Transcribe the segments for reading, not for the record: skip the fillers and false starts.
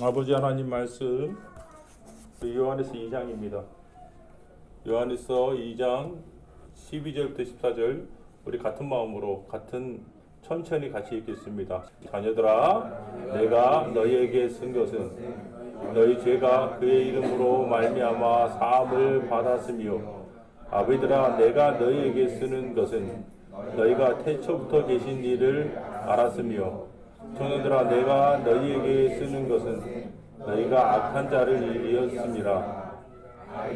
아버지 하나님 말씀 요한에서 2장입니다. 요한에서 2장 12절부터 14절 우리 같은 마음으로 천천히 같이 읽겠습니다. 자녀들아 내가 너희에게 쓴 것은 너희 죄가 그의 이름으로 말미암아 사함을 받았으며 아버지들아 내가 너희에게 쓰는 것은 너희가 태초부터 계신 이를 알았으며 청년들아 내가 너희에게 쓰는 것은 너희가 악한 자를 이었습니다.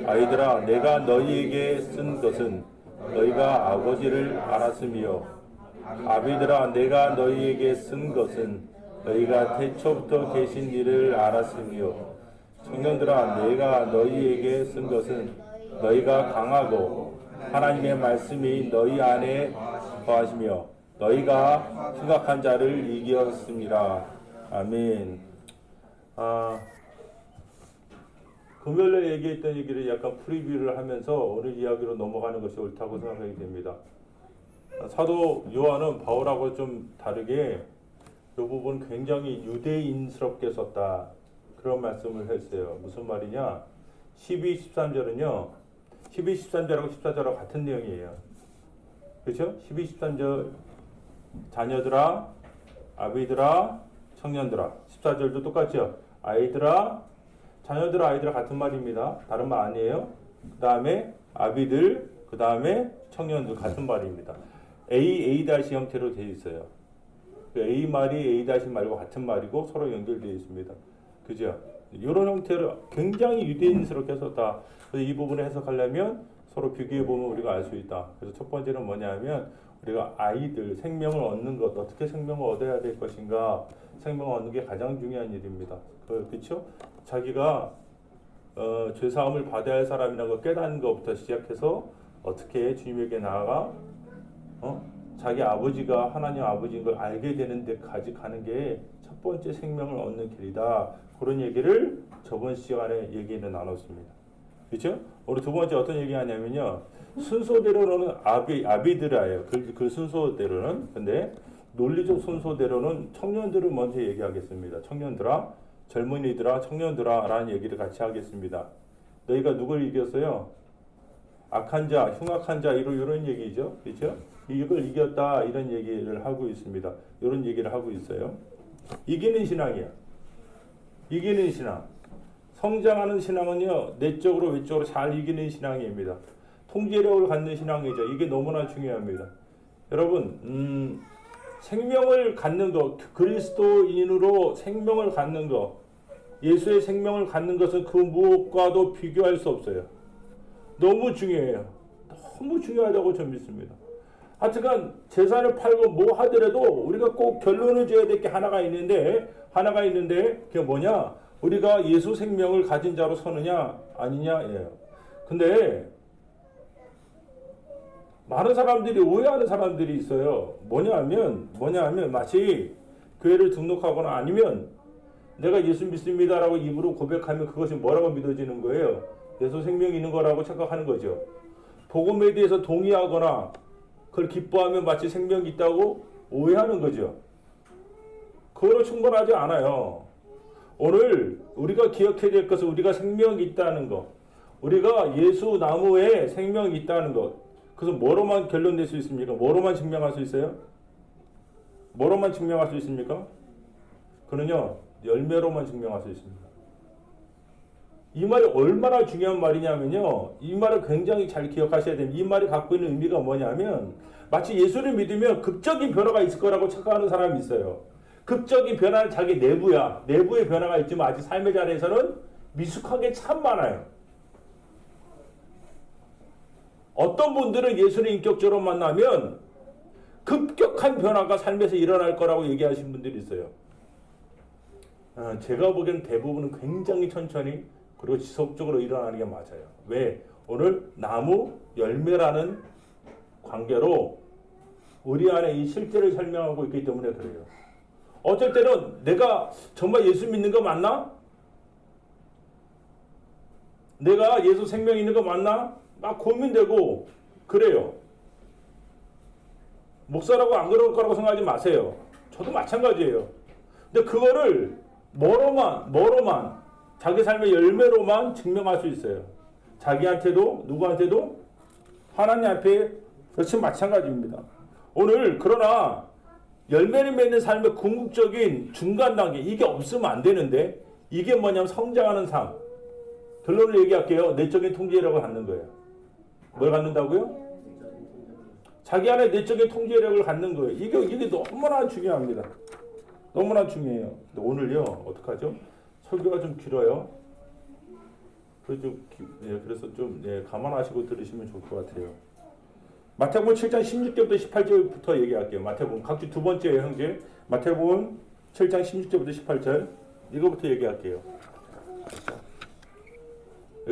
아이들아 내가 너희에게 쓴 것은 너희가 아버지를 알았으며 아비들아 내가 너희에게 쓴 것은 너희가 태초부터 계신 이를 알았으며 청년들아 내가 너희에게 쓴 것은 너희가 강하고 하나님의 말씀이 너희 안에 거하시며 너희가 흉악한 자를 이겼습니다. 아멘. 금요일에 얘기했던 얘기를 약간 프리뷰를 하면서 오늘 이야기로 넘어가는 것이 옳다고 생각하게 됩니다. 사도 요한은 바울하고 좀 다르게 이 부분 굉장히 유대인스럽게 썼다. 그런 말씀을 했어요. 무슨 말이냐? 12, 13절은요. 12, 13절하고 14절하고 같은 내용이에요. 그렇죠? 12, 13절 자녀들아, 아비들아, 청년들아. 14절도 똑같죠? 아이들아, 자녀들아, 아이들아 같은 말입니다. 다른 말 아니에요. 그 다음에 아비들, 그 다음에 청년들 같은 말입니다. A 형태로 되어 있어요. A 말이 A 말고 같은 말이고 서로 연결되어 있습니다. 그죠? 이런 형태로 굉장히 유대인스럽게 썼다. 그래서 이 부분을 해석하려면 서로 비교해 보면 우리가 알 수 있다. 그래서 첫 번째는 뭐냐면 우리가 아이들 생명을 얻는 것, 어떻게 생명을 얻어야 될 것인가, 생명을 얻는 게 가장 중요한 일입니다. 그렇죠? 자기가 죄 사함을 받아야 할 사람이라는 걸 깨닫는 것부터 시작해서 어떻게 주님에게 나아가 자기 아버지가 하나님 아버지인 걸 알게 되는 데까지 가는 게 첫 번째 생명을 얻는 길이다. 그런 얘기를 저번 시간에 얘기를 나눴습니다. 그렇죠? 우리 두 번째 어떤 얘기하냐면요. 순서대로는 아비드라예요. 그 순서대로는. 근데 논리적 순서대로는 청년들을 먼저 얘기하겠습니다. 청년들아, 젊은이들아, 청년들아 라는 얘기를 같이 하겠습니다. 너희가 누굴 이겼어요? 악한 자, 흉악한 자 이런 얘기죠. 그렇죠? 이걸 이겼다 이런 얘기를 하고 있습니다. 이런 얘기를 하고 있어요. 이기는 신앙이야. 이기는 신앙. 성장하는 신앙은요. 내적으로 외적으로 잘 이기는 신앙입니다. 통제력을 갖는 신앙이죠. 이게 너무나 중요합니다. 여러분 생명을 갖는 것, 그리스도인으로 생명을 갖는 것, 예수의 생명을 갖는 것은 그 무엇과도 비교할 수 없어요. 너무 중요해요. 너무 중요하다고 저는 믿습니다. 하여튼간 재산을 팔고 뭐 하더라도 우리가 꼭 결론을 지어야 될 게 하나가 있는데 그게 뭐냐? 우리가 예수 생명을 가진 자로 서느냐 아니냐예요. 근데 많은 사람들이 오해하는 사람들이 있어요. 뭐냐하면 마치 교회를 등록하거나 아니면 내가 예수 믿습니다라고 입으로 고백하면 그것이 뭐라고 믿어지는 거예요? 예수 생명이 있는 거라고 착각하는 거죠. 복음에 대해서 동의하거나 그걸 기뻐하면 마치 생명이 있다고 오해하는 거죠. 그거로 충분하지 않아요. 오늘 우리가 기억해야 될 것은 우리가 생명이 있다는 것, 우리가 예수 나무에 생명이 있다는 것. 그래서 뭐로만 결론낼 수 있습니까? 뭐로만 증명할 수 있어요? 뭐로만 증명할 수 있습니까? 그는요 열매로만 증명할 수 있습니다. 이 말이 얼마나 중요한 말이냐면요. 이 말을 굉장히 잘 기억하셔야 됩니다. 이 말이 갖고 있는 의미가 뭐냐면 마치 예수를 믿으면 극적인 변화가 있을 거라고 착각하는 사람이 있어요. 극적인 변화는 자기 내부야. 내부의 변화가 있지만 아직 삶의 자리에서는 미숙한 게 참 많아요. 어떤 분들은 예수를 인격적으로 만나면 급격한 변화가 삶에서 일어날 거라고 얘기하시는 분들이 있어요. 제가 보기에는 대부분은 굉장히 천천히 그리고 지속적으로 일어나는 게 맞아요. 왜? 오늘 나무, 열매라는 관계로 우리 안에 이 실제를 설명하고 있기 때문에 그래요. 어쩔 때는 내가 정말 예수 믿는 거 맞나? 내가 예수 생명 있는 거 맞나? 막 고민되고 그래요. 목사라고 안 그럴 거라고 생각하지 마세요. 저도 마찬가지예요. 근데 그거를 뭐로만 자기 삶의 열매로만 증명할 수 있어요. 자기한테도 누구한테도 하나님 앞에 역시 마찬가지입니다. 오늘 그러나 열매를 맺는 삶의 궁극적인 중간 단계 이게 없으면 안 되는데 이게 뭐냐면 성장하는 삶. 결론을 얘기할게요. 내적인 통제력을 갖는 거예요. 뭘 갖는다고요? 자기 안에 내적인 통제력을 갖는 거예요. 이게 너무나 중요합니다. 너무나 중요해요. 근데 오늘요 어떡하죠? 설교가 좀 길어요. 그래서 좀 감안하시고 들으시면 좋을 것 같아요. 마태복음 7장 16절부터 18절부터 얘기할게요. 마태복음 각주 두 번째예요, 형제. 마태복음 7장 16절부터 18절 이거부터 얘기할게요.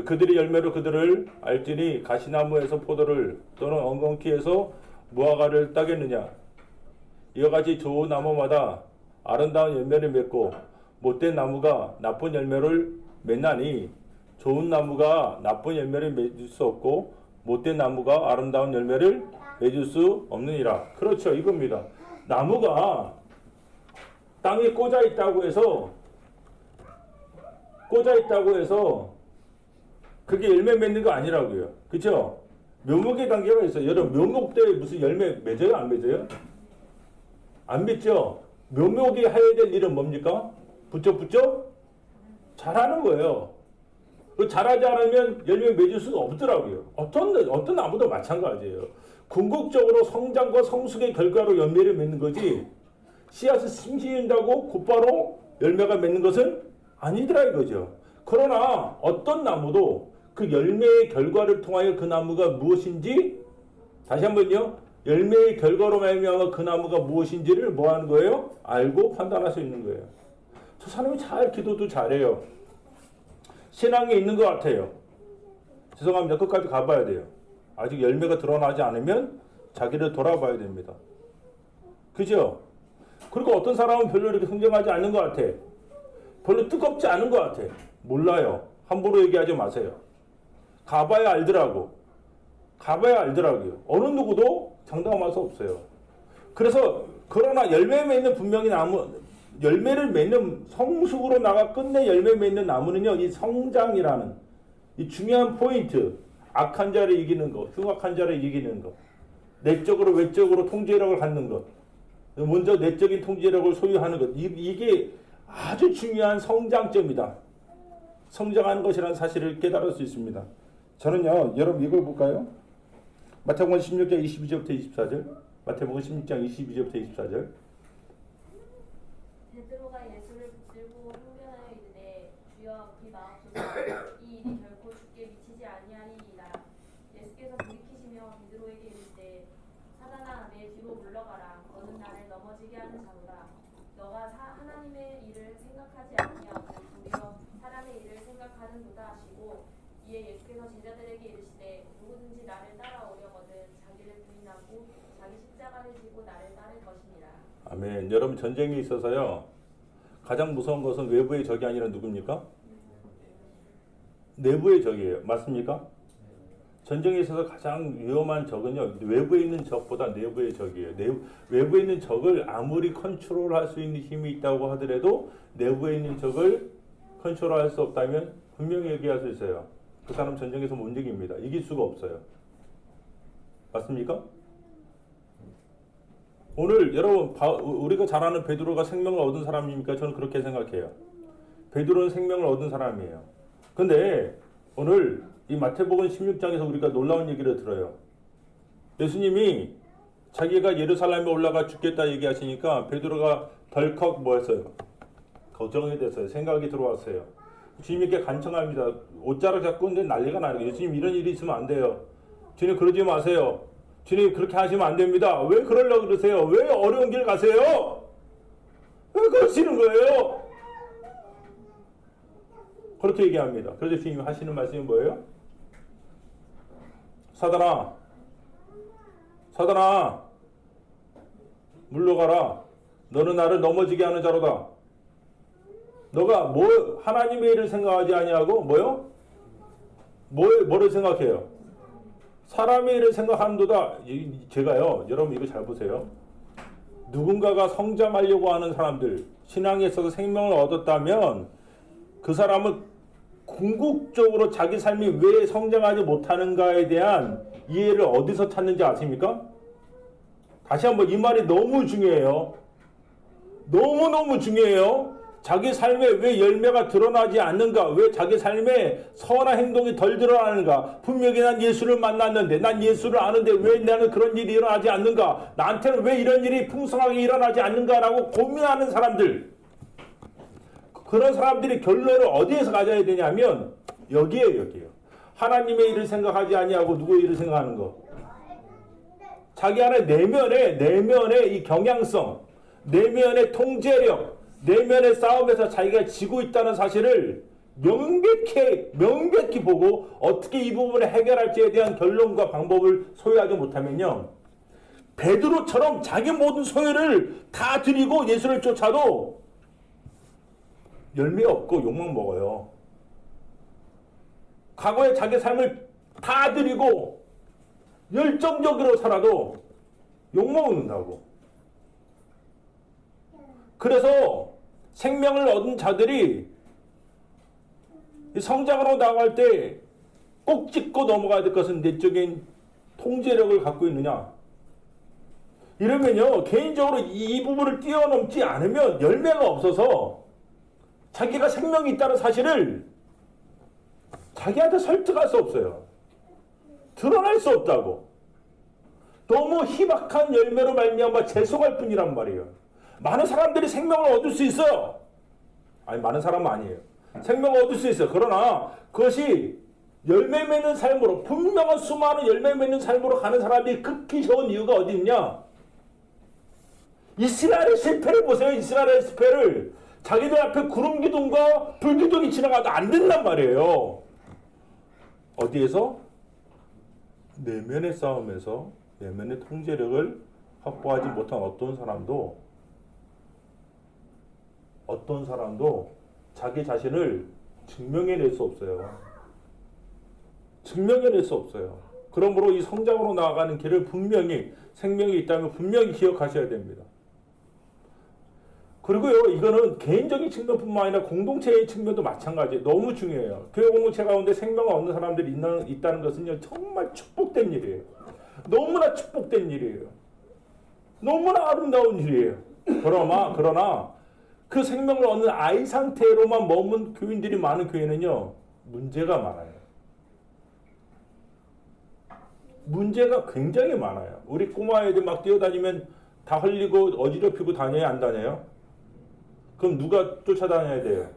그들이 열매로 그들을 알지니 가시나무에서 포도를 또는 엉겅퀴에서 무화과를 따겠느냐. 이와 같이 좋은 나무마다 아름다운 열매를 맺고 못된 나무가 나쁜 열매를 맺나니 좋은 나무가 나쁜 열매를 맺을 수 없고 못된 나무가 아름다운 열매를 맺을 수 없느니라. 그렇죠. 이겁니다. 나무가 땅에 꽂아 있다고 해서 그게 열매 맺는 거 아니라고요. 그렇죠? 묘목의 단계가 있어요. 여러분 묘목 때 무슨 열매 맺어요? 안 맺어요? 안 맺죠? 묘목이 해야 될 일은 뭡니까? 부쩍부쩍 자라는 거예요. 자라지 않으면 열매 맺을 수가 없더라고요. 어떤 나무도 마찬가지예요. 궁극적으로 성장과 성숙의 결과로 열매를 맺는 거지 씨앗을 심신다고 곧바로 열매가 맺는 것은 아니더라 이거죠. 그러나 어떤 나무도 그 열매의 결과를 통하여 그 나무가 무엇인지 다시 한번요. 열매의 결과로 말미암아 그 나무가 무엇인지를 뭐 하는 거예요? 알고 판단할 수 있는 거예요. 저 사람이 잘 기도도 잘해요. 신앙이 있는 것 같아요. 죄송합니다. 끝까지 가봐야 돼요. 아직 열매가 드러나지 않으면 자기를 돌아봐야 됩니다. 그죠? 그리고 어떤 사람은 별로 이렇게 성장하지 않는 것 같아. 별로 뜨겁지 않은 것 같아. 몰라요. 함부로 얘기하지 마세요. 가봐야 알더라고요. 어느 누구도 장담할 수 없어요. 그래서 그러나 열매 맺는 분명히 열매를 맺는 성숙으로 나가 끝내 열매 맺는 나무는요. 이 성장이라는 이 중요한 포인트. 악한 자를 이기는 것, 흉악한 자를 이기는 것. 내적으로 외적으로 통제력을 갖는 것. 먼저 내적인 통제력을 소유하는 것. 이게 아주 중요한 성장점이다. 성장하는 것이라는 사실을 깨달을 수 있습니다. 저는요. 여러분 이걸 볼까요? 마태복음 16장 22절부터 24절. 마태복음 16장 22절부터 24절. 베드로가 예수를 붙들고 흥변하여 이르되 주여 비마옵소서 이 일이 결코 주께 미치지 아니하리이다. 예수께서 돌이키시며 베드로에게 이르시되 사단아 내 뒤로 물러가라. 너는 나를 넘어지게 하는 자로다. 너가 하나님의 일을 생각하지 아니하고 도리어 사람의 일을 생각하는도다 하시고 이에 예수께서 제자들에게 이르시되 누구든지 나를 따라오려거든 자기를 부인하고 자기 십자가를 지고 나를 따를 것이니라. 아멘. 여러분 전쟁이 있어서요. 가장 무서운 것은 외부의 적이 아니라 누굽니까? 내부의 적이에요. 맞습니까? 전쟁에 있어서 가장 위험한 적은요. 외부에 있는 적보다 내부의 적이에요. 외부에 있는 적을 아무리 컨트롤할 수 있는 힘이 있다고 하더라도 내부에 있는 적을 컨트롤할 수 없다면 분명히 얘기할 수 있어요. 그 사람 전쟁에서 못 이깁니다. 이길 수가 없어요. 맞습니까? 오늘 여러분 우리가 잘 아는 베드로가 생명을 얻은 사람입니까? 저는 그렇게 생각해요. 베드로는 생명을 얻은 사람이에요. 근데 오늘 이 마태복음 16장에서 우리가 놀라운 얘기를 들어요. 예수님이 자기가 예루살렘에 올라가 죽겠다 얘기하시니까 베드로가 덜컥 뭐 했어요? 걱정이 됐어요. 생각이 들어왔어요. 주님께 간청합니다. 옷자락 잡고 근데 난리가 나요. 예수님 이런 일이 있으면 안 돼요. 주님 그러지 마세요. 주님 그렇게 하시면 안 됩니다. 왜 그러려고 그러세요? 왜 어려운 길 가세요? 왜 그러시는 거예요? 그렇게 얘기합니다. 그래서 주님이 하시는 말씀이 뭐예요? 사단아 물러가라. 너는 나를 넘어지게 하는 자로다. 너가 하나님의 일을 생각하지 아니하고 뭐요? 뭐를 생각해요? 사람의 일을 생각하는도다. 제가요, 여러분 이거 잘 보세요. 누군가가 성장하려고 하는 사람들, 신앙에 있어서 생명을 얻었다면 그 사람은 궁극적으로 자기 삶이 왜 성장하지 못하는가에 대한 이해를 어디서 찾는지 아십니까? 다시 한번 이 말이 너무 중요해요. 너무너무 중요해요. 자기 삶에 왜 열매가 드러나지 않는가? 왜 자기 삶에 선한 행동이 덜 드러나는가? 분명히 난 예수를 만났는데, 난 예수를 아는데 왜 나는 그런 일이 일어나지 않는가? 나한테는 왜 이런 일이 풍성하게 일어나지 않는가라고 고민하는 사람들. 그런 사람들이 결론을 어디에서 가져야 되냐면 여기에요. 하나님의 일을 생각하지 아니하고 누구의 일을 생각하는 거. 자기 안에 내면의 이 경향성, 내면의 통제력, 내면의 싸움에서 자기가 지고 있다는 사실을 명백히 보고 어떻게 이 부분을 해결할지에 대한 결론과 방법을 소유하지 못하면요, 베드로처럼 자기 모든 소유를 다 드리고 예수를 쫓아도 열매 없고 욕만 먹어요. 과거에 자기 삶을 다 드리고 열정적으로 살아도 욕먹는다고. 그래서 생명을 얻은 자들이 성장으로 나갈 때 꼭 짚고 넘어가야 될 것은 내적인 통제력을 갖고 있느냐. 이러면요, 개인적으로 이 부분을 뛰어넘지 않으면 열매가 없어서 자기가 생명이 있다는 사실을 자기한테 설득할 수 없어요. 드러날 수 없다고. 너무 희박한 열매로 말미암아 재속할 뿐이란 말이에요. 많은 사람들이 생명을 얻을 수 있어요. 아니, 많은 사람은 아니에요. 생명을 얻을 수 있어요. 그러나 그것이 열매 맺는 삶으로, 분명한 수많은 열매 맺는 삶으로 가는 사람이 극히 적은 이유가 어디 있냐? 이스라엘의 실패를 보세요. 이스라엘의 실패를. 자기들 앞에 구름 기둥과 불 기둥이 지나가도 안 된단 말이에요. 어디에서? 내면의 싸움에서 내면의 통제력을 확보하지 못한 어떤 사람도 자기 자신을 증명해낼 수 없어요. 증명해낼 수 없어요. 그러므로 이 성장으로 나아가는 길을 분명히, 생명이 있다면 분명히 기억하셔야 됩니다. 그리고요, 이거는 개인적인 측면뿐만 아니라 공동체의 측면도 마찬가지예요. 너무 중요해요. 교회 공동체 가운데 생명을 얻는 사람들이 있다는 것은요, 정말 축복된 일이에요. 너무나 축복된 일이에요. 너무나 아름다운 일이에요. 그러나 그 생명을 얻는 아이 상태로만 머문 교인들이 많은 교회는요, 문제가 많아요. 문제가 굉장히 많아요. 우리 꼬마 애들 막 뛰어다니면 다 흘리고 어지럽히고 다녀야 안 다녀요? 그럼 누가 쫓아다녀야 돼요?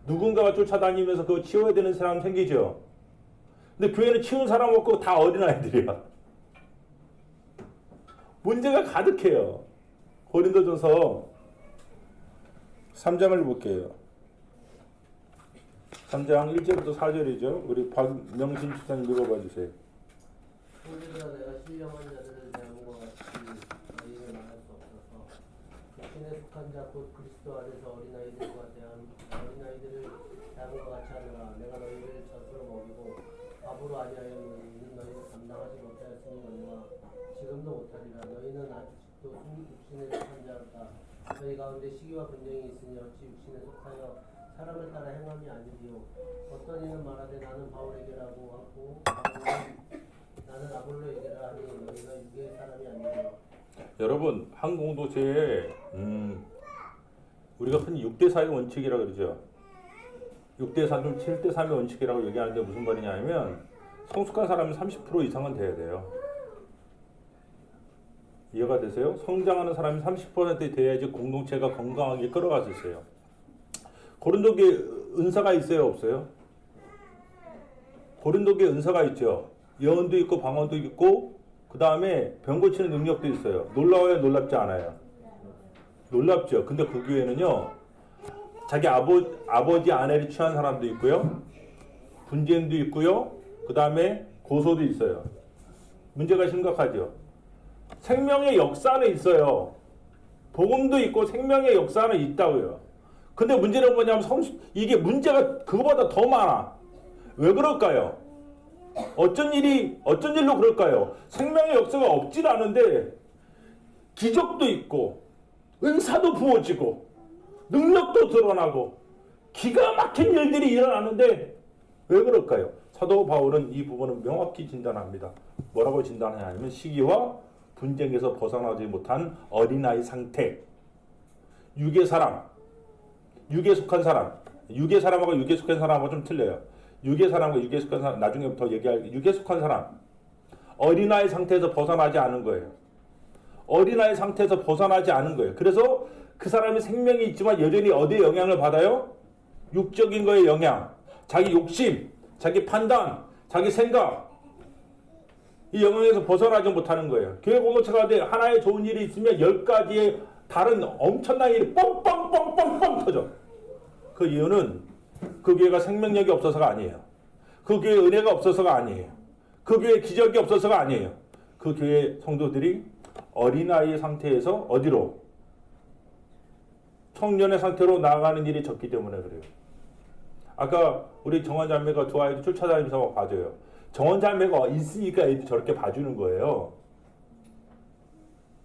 누군가가 쫓아다니면서 그거 치워야 되는 사람 생기죠? 근데 교회는 치운 사람 없고 다 어린아이들이야. 문제가 가득해요. 고린도전서 3장을 볼게요. 3장 1절부터 4절이죠. 우리 박명신 집사님 읽어봐 주세요. 우리가 내가 신령한 자들을 대함과 같이 너희를 말할 수 없어서 육신에 속한 자 곧 그리스도 안에서 어린아이들과 어린아이들을 대함과 같이 하느라 내가 너희를 젖으로 먹이고 밥으로 아니하여 있는 너희를 감당하지 못하였으니거니와 지금도 못하리라. 너희는 아직도 육신에 속한 자다. 너희 가운데 시기와 분쟁이 있으니 어찌 육신에 속하여 사람을 따라 행함이 아니리요. 어떤 이는 말하되 나는 바울에게라고 하고 나는 아볼로에게라 하니 너희가 육의 사람이 아니라. 여러분, 한 공동체에 우리가 흔히 6대4의 원칙이라고 그러죠. 6대4좀 7대3의 원칙이라고 얘기하는데 무슨 말이냐면 성숙한 사람은 30% 이상은 돼야 돼요. 이해가 되세요? 성장하는 사람이 30% 돼야지 공동체가 건강하게 끌어갈 수 있어요. 고린도교에 은사가 있어요, 없어요? 고린도교에 은사가 있죠. 예언도 있고 방언도 있고 그 다음에 병 고치는 능력도 있어요. 놀라워요, 놀랍지 않아요? 놀랍죠. 근데 그 교회는요, 자기 아버지 아내를 취한 사람도 있고요, 분쟁도 있고요, 그 다음에 고소도 있어요. 문제가 심각하죠. 생명의 역사는 있어요. 복음도 있고 생명의 역사는 있다고요. 근데 문제는 뭐냐면 이게 문제가 그거보다 더 많아. 왜 그럴까요? 어쩐 일로 그럴까요? 생명의 역사가 없질 않은데 기적도 있고 은사도 부어지고 능력도 드러나고 기가 막힌 일들이 일어나는데 왜 그럴까요? 사도 바울은 이 부분을 명확히 진단합니다. 뭐라고 진단하냐면 시기와 분쟁에서 벗어나지 못한 어린아이 상태. 육의 사람, 육에 속한 사람, 육의 사람하고 육에 속한 사람하고 좀 틀려요. 육의 사람과 육에 속한 사람, 나중에 더 얘기할 육에 속한 사람. 어린아이 상태에서 벗어나지 않은 거예요. 어린아이 상태에서 벗어나지 않은 거예요. 그래서 그 사람이 생명이 있지만 여전히 어디에 영향을 받아요? 육적인 거에 영향. 자기 욕심, 자기 판단, 자기 생각. 이 영향에서 벗어나지 못하는 거예요. 교회 공동체가 하나의 좋은 일이 있으면 10가지의 다른 엄청난 일이 뻥뻥뻥뻥뻥 터져. 그 이유는 그 교회가 생명력이 없어서가 아니에요. 그 교회에 은혜가 없어서가 아니에요. 그 교회에 기적이 없어서가 아니에요. 그 교회 성도들이 어린아이의 상태에서 어디로? 청년의 상태로 나아가는 일이 적기 때문에 그래요. 아까 우리 정원 자매가 두 아이들 쫓아다니면서 봐줘요. 정원 자매가 있으니까 애들이 저렇게 봐주는 거예요.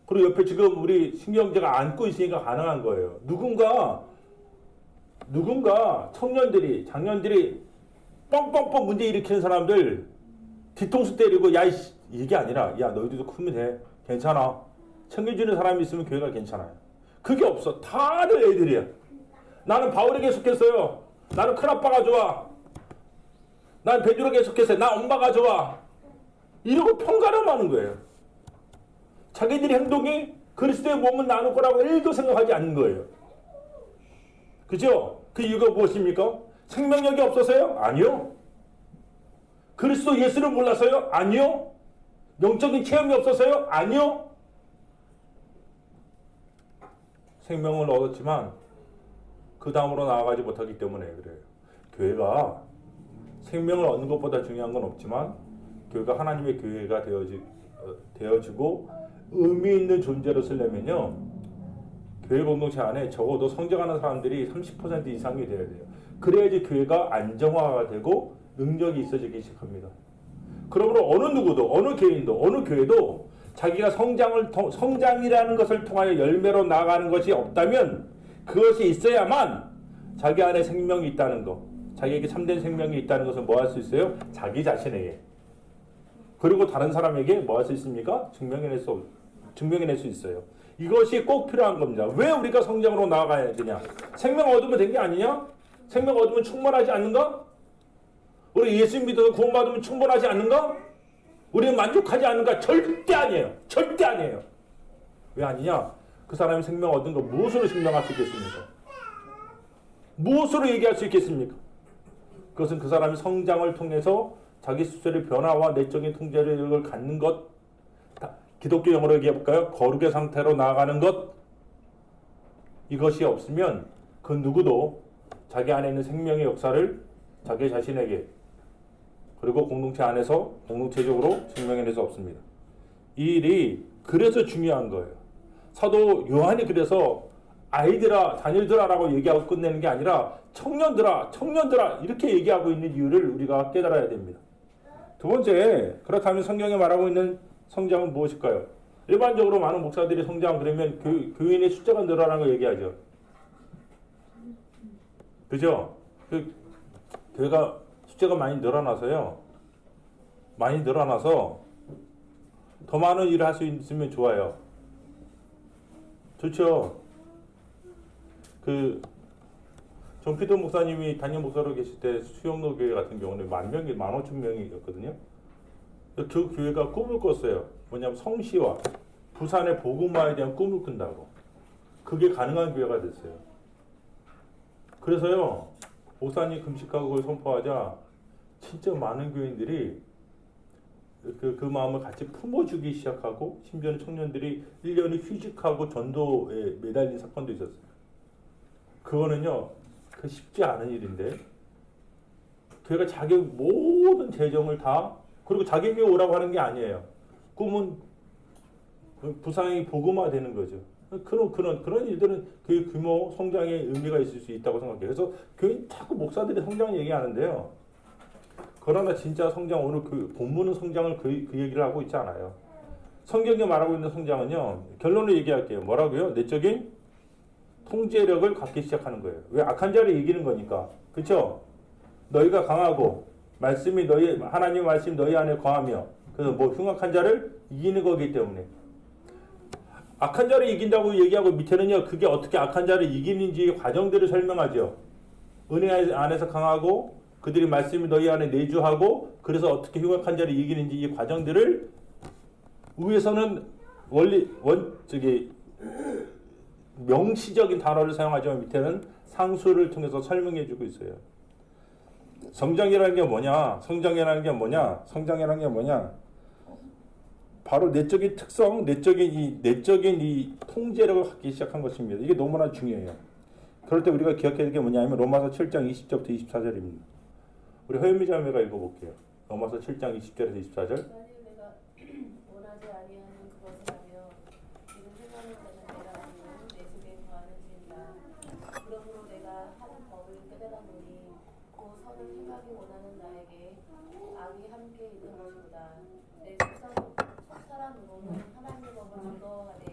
그리고 옆에 지금 우리 신경제가 안고 있으니까 가능한 거예요. 누군가 청년들이, 장년들이 뻥뻥뻥 문제 일으키는 사람들 뒤통수 때리고 야 이게 아니라 야 너희들도 크면 돼. 괜찮아. 챙겨주는 사람이 있으면 교회가 괜찮아요. 그게 없어. 다들 애들이야. 나는 바울에게 속했어요. 나는 큰아빠가 좋아. 난 베드로에게 속했어요. 나 엄마가 좋아. 이러고 평가름하는 거예요. 자기들의 행동이 그리스도의 몸은 나눌 거라고 1도 생각하지 않는 거예요. 그죠? 그 이유가 무엇입니까? 생명력이 없어서요? 아니요. 그리스도 예수를 몰라서요? 아니요. 영적인 체험이 없어서요? 아니요. 생명을 얻었지만 그 다음으로 나아가지 못하기 때문에 그래요. 교회가 생명을 얻는 것보다 중요한 건 없지만 교회가 하나님의 교회가 되어지고 의미 있는 존재로 쓰려면요. 교회 공동체 안에 적어도 성장하는 사람들이 30% 이상이 돼야 돼요. 그래야지 교회가 안정화가 되고 능력이 있어지기 시작합니다. 그러므로 어느 누구도, 어느 개인도, 어느 교회도 자기가 성장이라는 것을 통하여 열매로 나아가는 것이 없다면 그것이 있어야만 자기 안에 생명이 있다는 것, 자기에게 참된 생명이 있다는 것을 뭐 할 수 있어요? 자기 자신에게. 그리고 다른 사람에게 뭐 할 수 있습니까? 증명해낼 수 있어요. 이것이 꼭 필요한 겁니다. 왜 우리가 성장으로 나아가야 되냐? 생명 얻으면 된 게 아니냐? 생명 얻으면 충분하지 않는가? 우리 예수 믿어서 구원받으면 충분하지 않는가? 우리는 만족하지 않는가? 절대 아니에요. 절대 아니에요. 왜 아니냐? 그 사람이 생명 얻은 거 무엇으로 증명할 수 있겠습니까? 무엇으로 얘기할 수 있겠습니까? 그것은 그 사람이 성장을 통해서 자기 스스로의 변화와 내적인 통제력을 갖는 것, 기독교 용어로 얘기해볼까요? 거룩의 상태로 나아가는 것. 이것이 없으면 그 누구도 자기 안에 있는 생명의 역사를 자기 자신에게 그리고 공동체 안에서 공동체적으로 증명해낼 수 없습니다. 이 일이 그래서 중요한 거예요. 사도 요한이 그래서 아이들아, 자녀들아라고 얘기하고 끝내는 게 아니라 청년들아 이렇게 얘기하고 있는 이유를 우리가 깨달아야 됩니다. 두 번째, 그렇다면 성경에 말하고 있는 성장은 무엇일까요? 일반적으로 많은 목사들이 성장 그러면 교인의 숫자가 늘어나는 거 얘기하죠. 그죠? 교회가 숫자가 많이 늘어나서요. 많이 늘어나서 더 많은 일을 할 수 있으면 좋아요. 좋죠? 존 피터 목사님이 담임 목사로 계실 때 수영로 교회 같은 경우는 15,000명이었거든요. 그 교회가 꿈을 꿨어요. 뭐냐면 성시와 부산의 복음화에 대한 꿈을 꾼다고. 그게 가능한 교회가 됐어요. 그래서요, 목사님 금식하고 그걸 선포하자 진짜 많은 교인들이 그 마음을 같이 품어주기 시작하고 심지어는 청년들이 1년이 휴직하고 전도에 매달린 사건도 있었어요. 그거는요, 쉽지 않은 일인데 교회가 자기 모든 재정을 다 그리고 자기 교회 오라고 하는 게 아니에요. 꿈은 부상이 복음화되는 거죠. 그런 일들은 그 규모 성장의 의미가 있을 수 있다고 생각해요. 그래서 교인 자꾸 목사들이 성장 얘기하는데요. 그러나 진짜 성장 오늘 본문은 성장을 그 얘기를 하고 있지 않아요. 성경이 말하고 있는 성장은요. 결론을 얘기할게요. 뭐라고요? 내적인 통제력을 갖기 시작하는 거예요. 왜? 악한 자를 이기는 거니까. 그렇죠? 너희가 강하고 말씀이 너희 하나님 말씀 너희 안에 거하며 그래서 뭐 흉악한 자를 이기는 거기 때문에 악한 자를 이긴다고 얘기하고 밑에는요 그게 어떻게 악한 자를 이기는지 과정들을 설명하죠. 은혜 안에서 강하고 그들이 말씀이 너희 안에 내주하고 그래서 어떻게 흉악한 자를 이기는지 이 과정들을 위에서는 명시적인 단어를 사용하지만 밑에는 상수를 통해서 설명해 주고 있어요. 성장이라는 게 뭐냐? 성장이라는 게 뭐냐? 바로 내적인 특성, 내적인 이 통제력을 갖기 시작한 것입니다. 이게 너무나 중요해요. 그럴 때 우리가 기억해야 될 게 뭐냐면 로마서 7장 20절부터 24절입니다. 우리 허연미 자매가 읽어볼게요. 로마서 7장 20절에서 24절. 만일 내가 원하지 아니하는 그것을 하며 지금 생각을 되는 내가 아니면 내 속에 거하는지니라. 그러므로 내가 하는 법을 깨달았노니 곧 선을 행하기 원하는 나에게 악이 함께 있는 것이로다. 내 속사람으로는 하나님의 법을 즐거워하되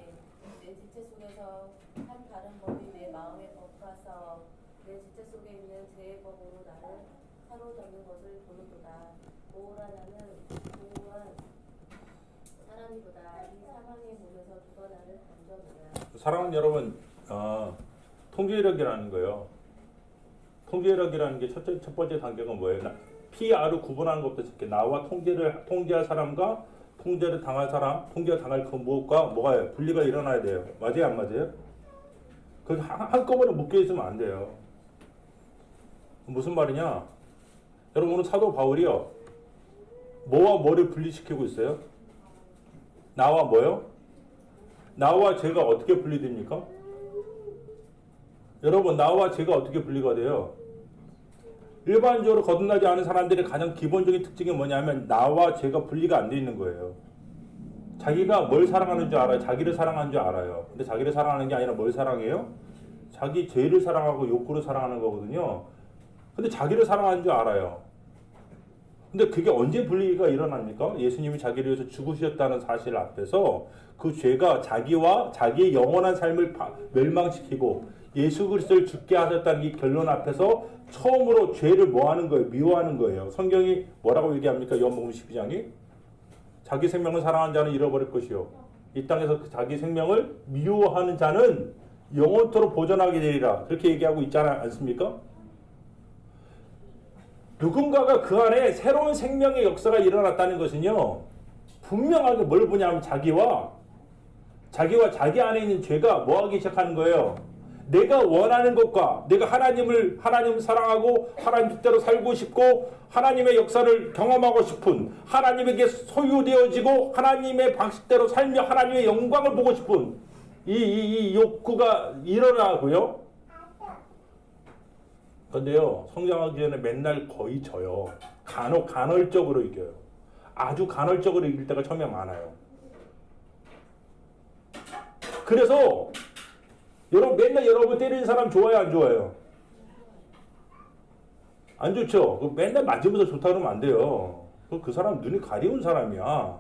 내 지체 속에서 한 다른 법이 내 마음에 법하사 내 지체 속에 있는 죄의 법으로 나를 사로잡는 것을 보는도다. 오라 나는 공고한 사람이보다 이 사망의 몸에서 누가 나를 건져주랴. 사랑하는 여러분, 통제력이라는 거예요. 통제력이라는 게 첫 번째 단계가 뭐예요? PR을 구분하는 것부터 시작해. 나와 통제할 사람과 통제를 당할 사람, 통제를 당할 그 무엇과 뭐가 분리가 일어나야 돼요. 맞아요, 안 맞아요? 그게 한꺼번에 묶여 있으면 안 돼요. 무슨 말이냐? 여러분 오늘 사도 바울이요. 뭐와 뭐를 분리시키고 있어요? 나와 뭐요? 나와 죄가 어떻게 분리됩니까? 여러분 나와 죄가 어떻게 분리가 돼요? 일반적으로 거듭나지 않은 사람들의 가장 기본적인 특징이 뭐냐면 나와 죄가 분리가 안 돼 있는 거예요. 자기가 뭘 사랑하는 줄 알아요? 자기를 사랑하는 줄 알아요. 근데 자기를 사랑하는 게 아니라 뭘 사랑해요? 자기 죄를 사랑하고 욕구를 사랑하는 거거든요. 근데 자기를 사랑하는 줄 알아요. 근데 그게 언제 분리가 일어납니까? 예수님이 자기를 위해서 죽으셨다는 사실 앞에서 그 죄가 자기와 자기의 영원한 삶을 멸망시키고 예수 그리스도를 죽게 하셨다는 이 결론 앞에서 처음으로 죄를 뭐 하는 거예요? 미워하는 거예요. 성경이 뭐라고 얘기합니까? 요한복음 12장이 자기 생명을 사랑하는 자는 잃어버릴 것이요 이 땅에서 자기 생명을 미워하는 자는 영원토록 보존하게 되리라. 그렇게 얘기하고 있지 않습니까? 누군가가 그 안에 새로운 생명의 역사가 일어났다는 것은요. 분명하게 뭘 보냐면 자기와 자기 안에 있는 죄가 뭐 하기 시작하는 거예요. 내가 원하는 것과 내가 하나님을 사랑하고 하나님 뜻대로 살고 싶고 하나님의 역사를 경험하고 싶은 하나님에게 소유되어지고 하나님의 방식대로 살며 하나님의 영광을 보고 싶은 이 욕구가 일어나고요. 근데요, 성장하기 전에 맨날 거의 져요. 간헐적으로 이겨요. 아주 간헐적으로 이길 때가 처음에 많아요. 그래서 맨날 여러분 때리는 사람 좋아요, 안 좋아요? 안 좋죠? 맨날 맞으면서 좋다 그러면 안 돼요. 그 사람 눈이 가려운 사람이야.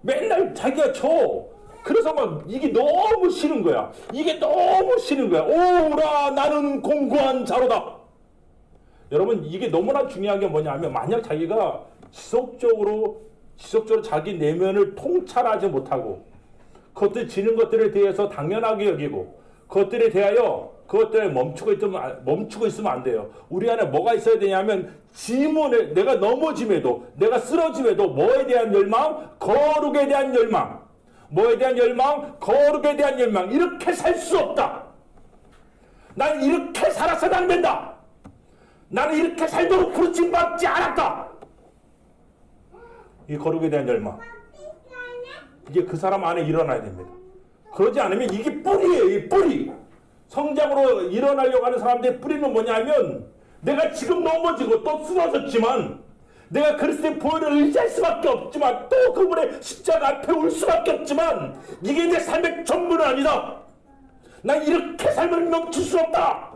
맨날 자기가 쳐. 그래서 막 이게 너무 싫은 거야. 오라 나는 공고한 자로다. 여러분 이게 너무나 중요한 게 뭐냐면 만약 자기가 지속적으로 자기 내면을 통찰하지 못하고 그것들 지는 것들에 대해서 당연하게 여기고 그것들에 대하여 그것들에 멈추고 있으면 안 돼요. 우리 안에 뭐가 있어야 되냐면 지문에 내가 넘어짐에도 내가 쓰러짐에도 뭐에 대한 열망? 거룩에 대한 열망. 뭐에 대한 열망? 거룩에 대한 열망. 이렇게 살 수 없다. 나는 이렇게 살아서는 안 된다. 나는 이렇게 살도록 부르침받지 않았다. 이 거룩에 대한 열망. 이게 그 사람 안에 일어나야 됩니다. 그러지 않으면 이게 뿌리예요. 이 뿌리. 성장으로 일어나려고 하는 사람들의 뿌리는 뭐냐면 내가 지금 넘어지고 또 쓰러졌지만 내가 그리스도의 보혈을 의지할 수밖에 없지만 또 그분의 십자가 앞에 올 수밖에 없지만 이게 내 삶의 전부는 아니다. 난 이렇게 삶을 멈출 수 없다.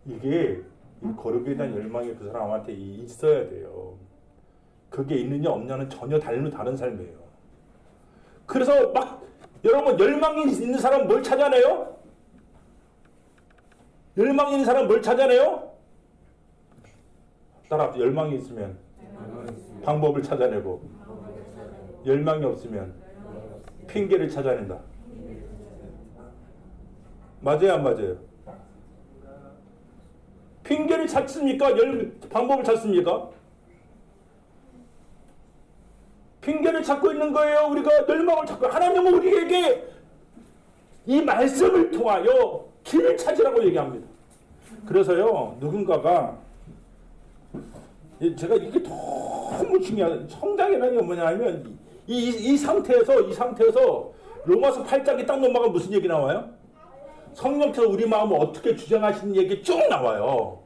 이게 이 거룩에 대한 열망이 그 사람한테 있어야 돼요. 그게 있느냐 없냐는 전혀 다른 삶이에요. 그래서 막 여러분 열망이 있는 사람 뭘 찾아내요? 열망이 있는 사람 뭘 찾아내요? 따라 열망이 있으면 방법을 찾아내고 열망이 없으면 핑계를 찾아낸다. 맞아요, 안 맞아요? 핑계를 찾습니까? 방법을 찾습니까? 핑계를 찾고 있는 거예요. 우리가 열망을 찾고 하나님은 우리에게 이 말씀을 통하여 길을 찾으라고 얘기합니다. 그래서요, 누군가가 제가 이게 너무 중요한 성장이라는 게 뭐냐면 이 상태에서 로마서 8장이 딱 넘어가면 무슨 얘기 나와요? 성령께서 우리 마음을 어떻게 주장하시는 얘기 쭉 나와요.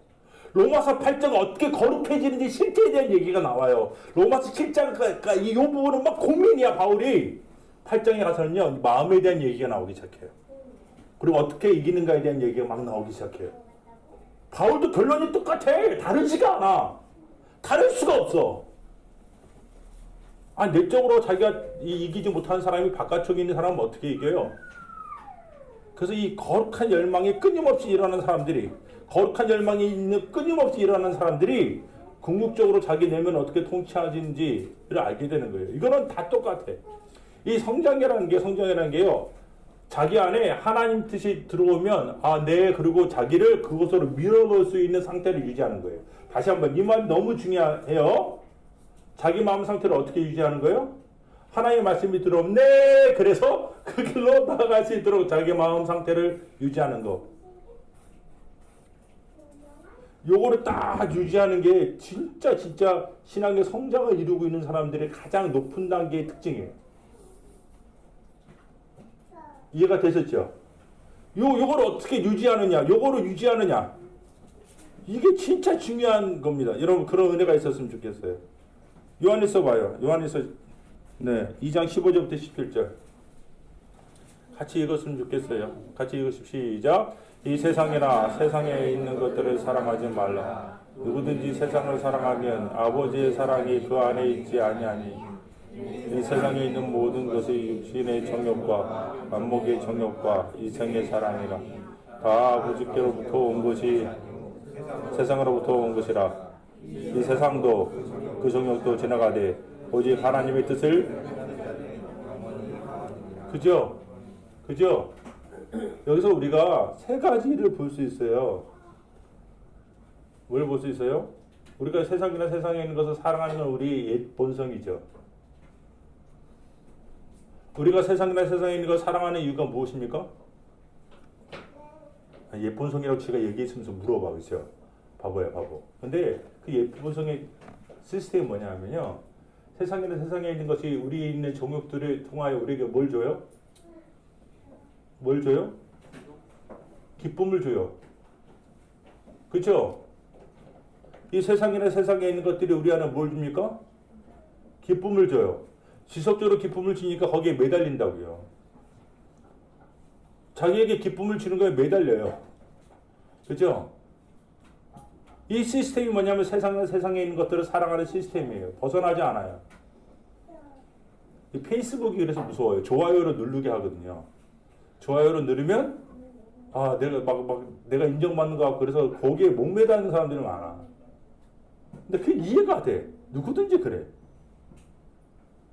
로마서 8장 어떻게 거룩해지는지 실제에 대한 얘기가 나와요. 로마서 7장 이 부분은 막 고민이야. 바울이 8장에 가서는요 마음에 대한 얘기가 나오기 시작해요. 그리고 어떻게 이기는가에 대한 얘기가 막 나오기 시작해요. 바울도 결론이 똑같아. 다르지가 않아. 다를 수가 없어. 내적으로 자기가 이기지 못하는 사람이 바깥쪽에 있는 사람은 어떻게 이겨요? 그래서 이 거룩한 열망이 끊임없이 일어나는 사람들이 끊임없이 일어나는 사람들이 궁극적으로 자기 내면을 어떻게 통치하는지를 알게 되는 거예요. 이거는 다 똑같아. 이 성장이라는 게요. 자기 안에 하나님 뜻이 들어오면 그리고 자기를 그곳으로 밀어넣을 수 있는 상태를 유지하는 거예요. 다시 한번 이 말 너무 중요해요. 자기 마음 상태를 어떻게 유지하는 거예요? 하나님의 말씀이 들어오면 그래서 그 길로 나아갈 수 있도록 자기 마음 상태를 유지하는 거. 요거를 딱 유지하는 게 진짜 신앙의 성장을 이루고 있는 사람들의 가장 높은 단계의 특징이에요. 이해가 되셨죠? 요거를 어떻게 유지하느냐, 요거를 유지하느냐. 이게 진짜 중요한 겁니다. 여러분 그런 은혜가 있었으면 좋겠어요. 요한일서 봐요. 요한일서 2장 15절부터 17절. 같이 읽었으면 좋겠어요. 같이 읽으십시오. 시작. 이 세상이나 세상에 있는 것들을 사랑하지 말라. 누구든지 세상을 사랑하면 아버지의 사랑이 그 안에 있지 아니하니. 이 세상에 있는 모든 것이 육신의 정욕과 만목의 정욕과 이생의 사랑이라. 다 아버지께로부터 온 것이 세상으로부터 온 것이라. 이 세상도 그 정욕도 지나가되 오직 하나님의 뜻을 그죠? 여기서 우리가 세 가지를 볼 수 있어요. 뭘 볼 수 있어요? 우리가 세상이나 세상에 있는 것을 사랑하는 건 우리의 옛 본성이죠. 우리가 세상이나 세상에 있는 것을 사랑하는 이유가 무엇입니까? 옛 본성이라고 제가 얘기했으면서 물어봐, 그죠? 바보야, 바보. 근데 그 옛 본성의 시스템이 뭐냐면요. 세상이나 세상에 있는 것이 우리에 있는 정욕들을 통하여 우리에게 뭘 줘요? 뭘 줘요? 기쁨을 줘요. 그렇죠? 이 세상이나 세상에 있는 것들이 우리 안에 뭘 줍니까? 기쁨을 줘요. 지속적으로 기쁨을 주니까 거기에 매달린다고요. 자기에게 기쁨을 주는 거에 매달려요. 그렇죠? 이 시스템이 뭐냐면 세상이나 세상에 있는 것들을 사랑하는 시스템이에요. 벗어나지 않아요. 이 페이스북이 그래서 무서워요. 좋아요를 누르게 하거든요. 좋아요를 누르면 내가 인정받는 거 같고 그래서 거기에 목매다는 사람들이 많아. 근데 그게 이해가 돼. 누구든지 그래.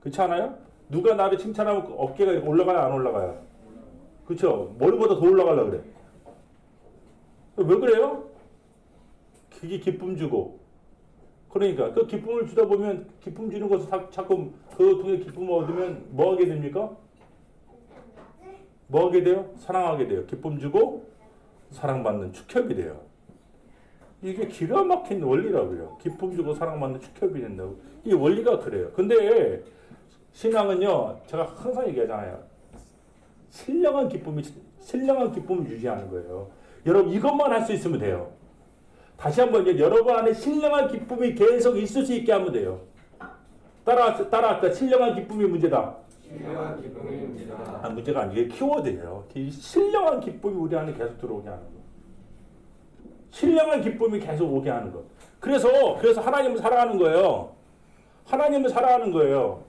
그렇지 않아요? 누가 나를 칭찬하면 어깨가 올라가요, 안 올라가요? 그렇죠? 머리보다 더 올라가려고 그래. 왜 그래요? 그게 기쁨 주고. 그러니까 그 기쁨을 주다 보면 기쁨 주는 것을 자꾸 그거 통해 기쁨을 얻으면 뭐 하게 됩니까? 뭐 하게 돼요? 사랑하게 돼요. 기쁨 주고 사랑받는 축협이 돼요. 이게 기가 막힌 원리라고요. 기쁨 주고 사랑받는 축협이 된다고. 이 원리가 그래요. 근데 신앙은요, 제가 항상 얘기하잖아요. 신령한 기쁨을 유지하는 거예요. 여러분 이것만 할 수 있으면 돼요. 다시 한번 여러분 안에 신령한 기쁨이 계속 있을 수 있게 하면 돼요. 따라할까? 신령한 기쁨이 문제다. 신령한 기쁨이 문제다. 문제가 아니에요. 이게 키워드예요. 신령한 기쁨이 우리 안에 계속 들어오게 하는 거. 신령한 기쁨이 계속 오게 하는 것. 그래서 하나님을 사랑하는 거예요. 하나님을 사랑하는 거예요.